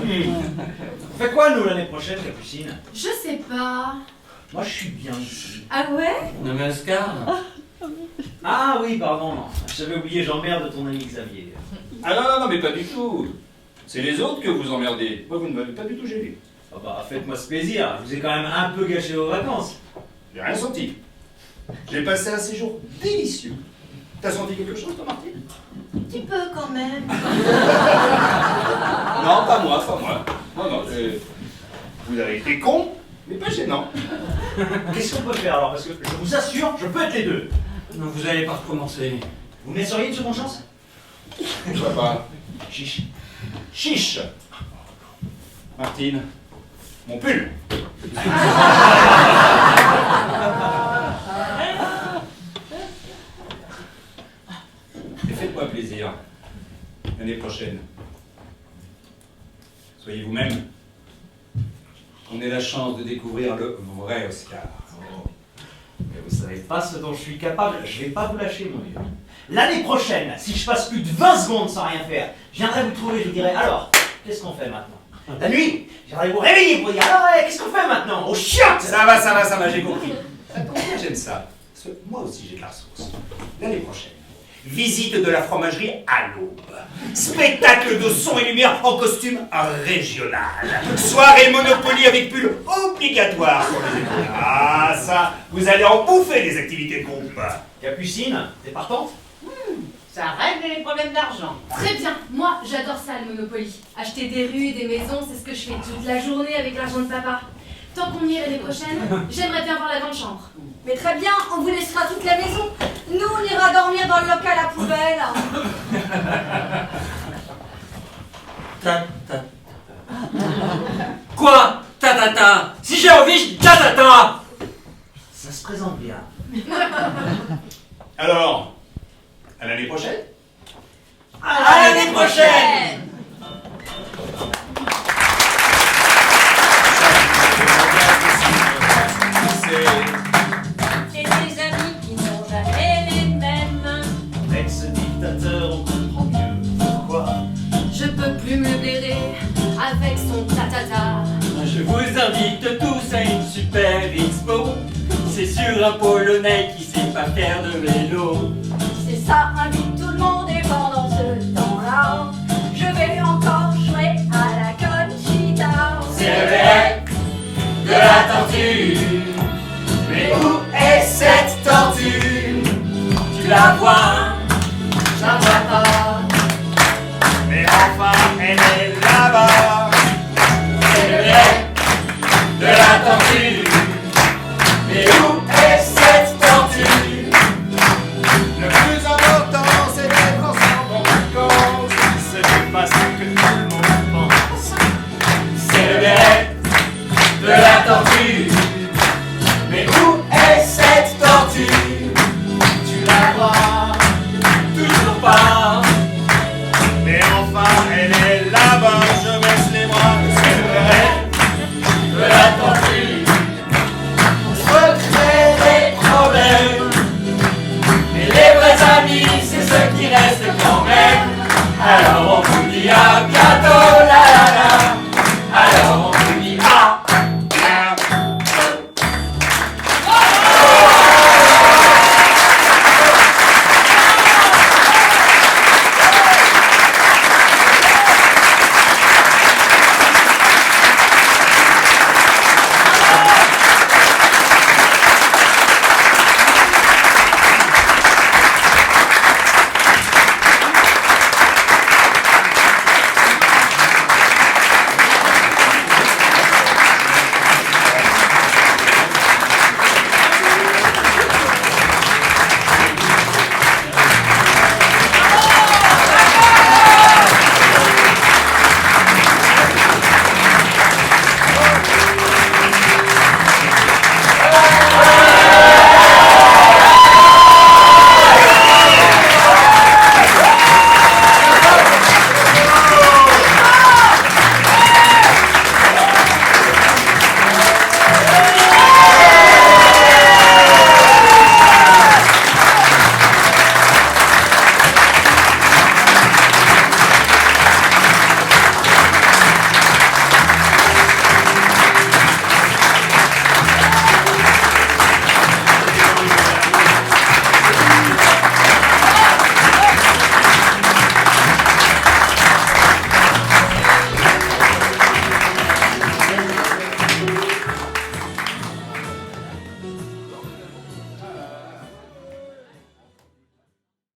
On fait quoi, nous, l'année prochaine, Capucine? Je sais pas. Moi, je suis bien ici. Ah ouais? Non mais Oscar. Ah oui, pardon, non. J'avais oublié, j'emmerde ton ami Xavier. Ah non, mais pas du tout. C'est les autres que vous emmerdez. Moi, vous ne m'avez pas du tout gêné. Ah bah, faites-moi ce plaisir, je vous ai quand même un peu gâché vos vacances. J'ai rien senti. J'ai passé un séjour délicieux. T'as senti quelque chose, toi, Martine? Un petit peu quand même. Non, pas moi. Non, vous avez été con, mais pas gênant. Qu'est-ce qu'on peut faire alors? Parce que je vous assure, je peux être les deux. Non, vous allez pas recommencer. Vous me laisseriez une seconde chance? Je vois pas. Chiche. Chiche. Martine, mon pull. Et faites-moi plaisir. L'année prochaine. Soyez vous-même. On ait la chance de découvrir le vrai Oscar. Mais vous savez pas ce dont je suis capable, je vais pas vous lâcher, mon vieux. L'année prochaine, si je passe plus de 20 secondes sans rien faire, je viendrai vous trouver, je vous dirai, alors, qu'est-ce qu'on fait maintenant? La nuit, j'aimerais vous réveiller pour dire alors, qu'est-ce qu'on fait maintenant? Au chiottes! Ça va, j'ai compris. Pourquoi j'aime ça? Parce que moi aussi j'ai de la ressource. L'année prochaine, visite de la fromagerie à l'aube. Spectacle de son et lumière en costume régional. Soirée Monopoly avec pull obligatoire sur les épaules. Ah ça, vous allez en bouffer des activités de groupe. Capucine, t'es partante? Ça règle les problèmes d'argent. Très bien, moi j'adore ça le Monopoly. Acheter des rues, des maisons, c'est ce que je fais toute la journée avec l'argent de papa. Tant qu'on y est l'année prochaine, j'aimerais bien voir la grande chambre. Mais très bien, on vous laissera toute la maison. Nous, on ira dormir dans le local à poubelle. Quoi? Ta. Si j'ai envie, je dis ta. Ça se présente bien. Alors, à l'année prochaine? À l'année prochaine! Et des amis qui n'ont jamais les mêmes. Ex-dictateur, on comprend mieux pourquoi. Je peux plus me blairer avec son tatata. Je vous invite tous à une super expo. C'est sur un Polonais qui sait pas faire de vélo. C'est ça, invite tout le monde et pendant ce temps-là, je vais encore jouer à la Conchita. C'est le bec de la tortue. Mais où est cette tortue? Tu la vois? Je la vois pas. Mais enfin, elle est là-bas. C'est le bec de la tortue. Mais où est cette tortue? Le plus important, c'est d'être ensemble en vacances. Ce n'est pas ce que tout le monde pense. C'est le bec de la tortue. Mais où est cette tortue? Tu la vois toujours pas. Mais enfin, elle est là-bas. Je baisse les bras. C'est le bec de la tortue. On se crée des problèmes. Mais les vrais amis, c'est ceux qui restent quand même. Alors on vous dit à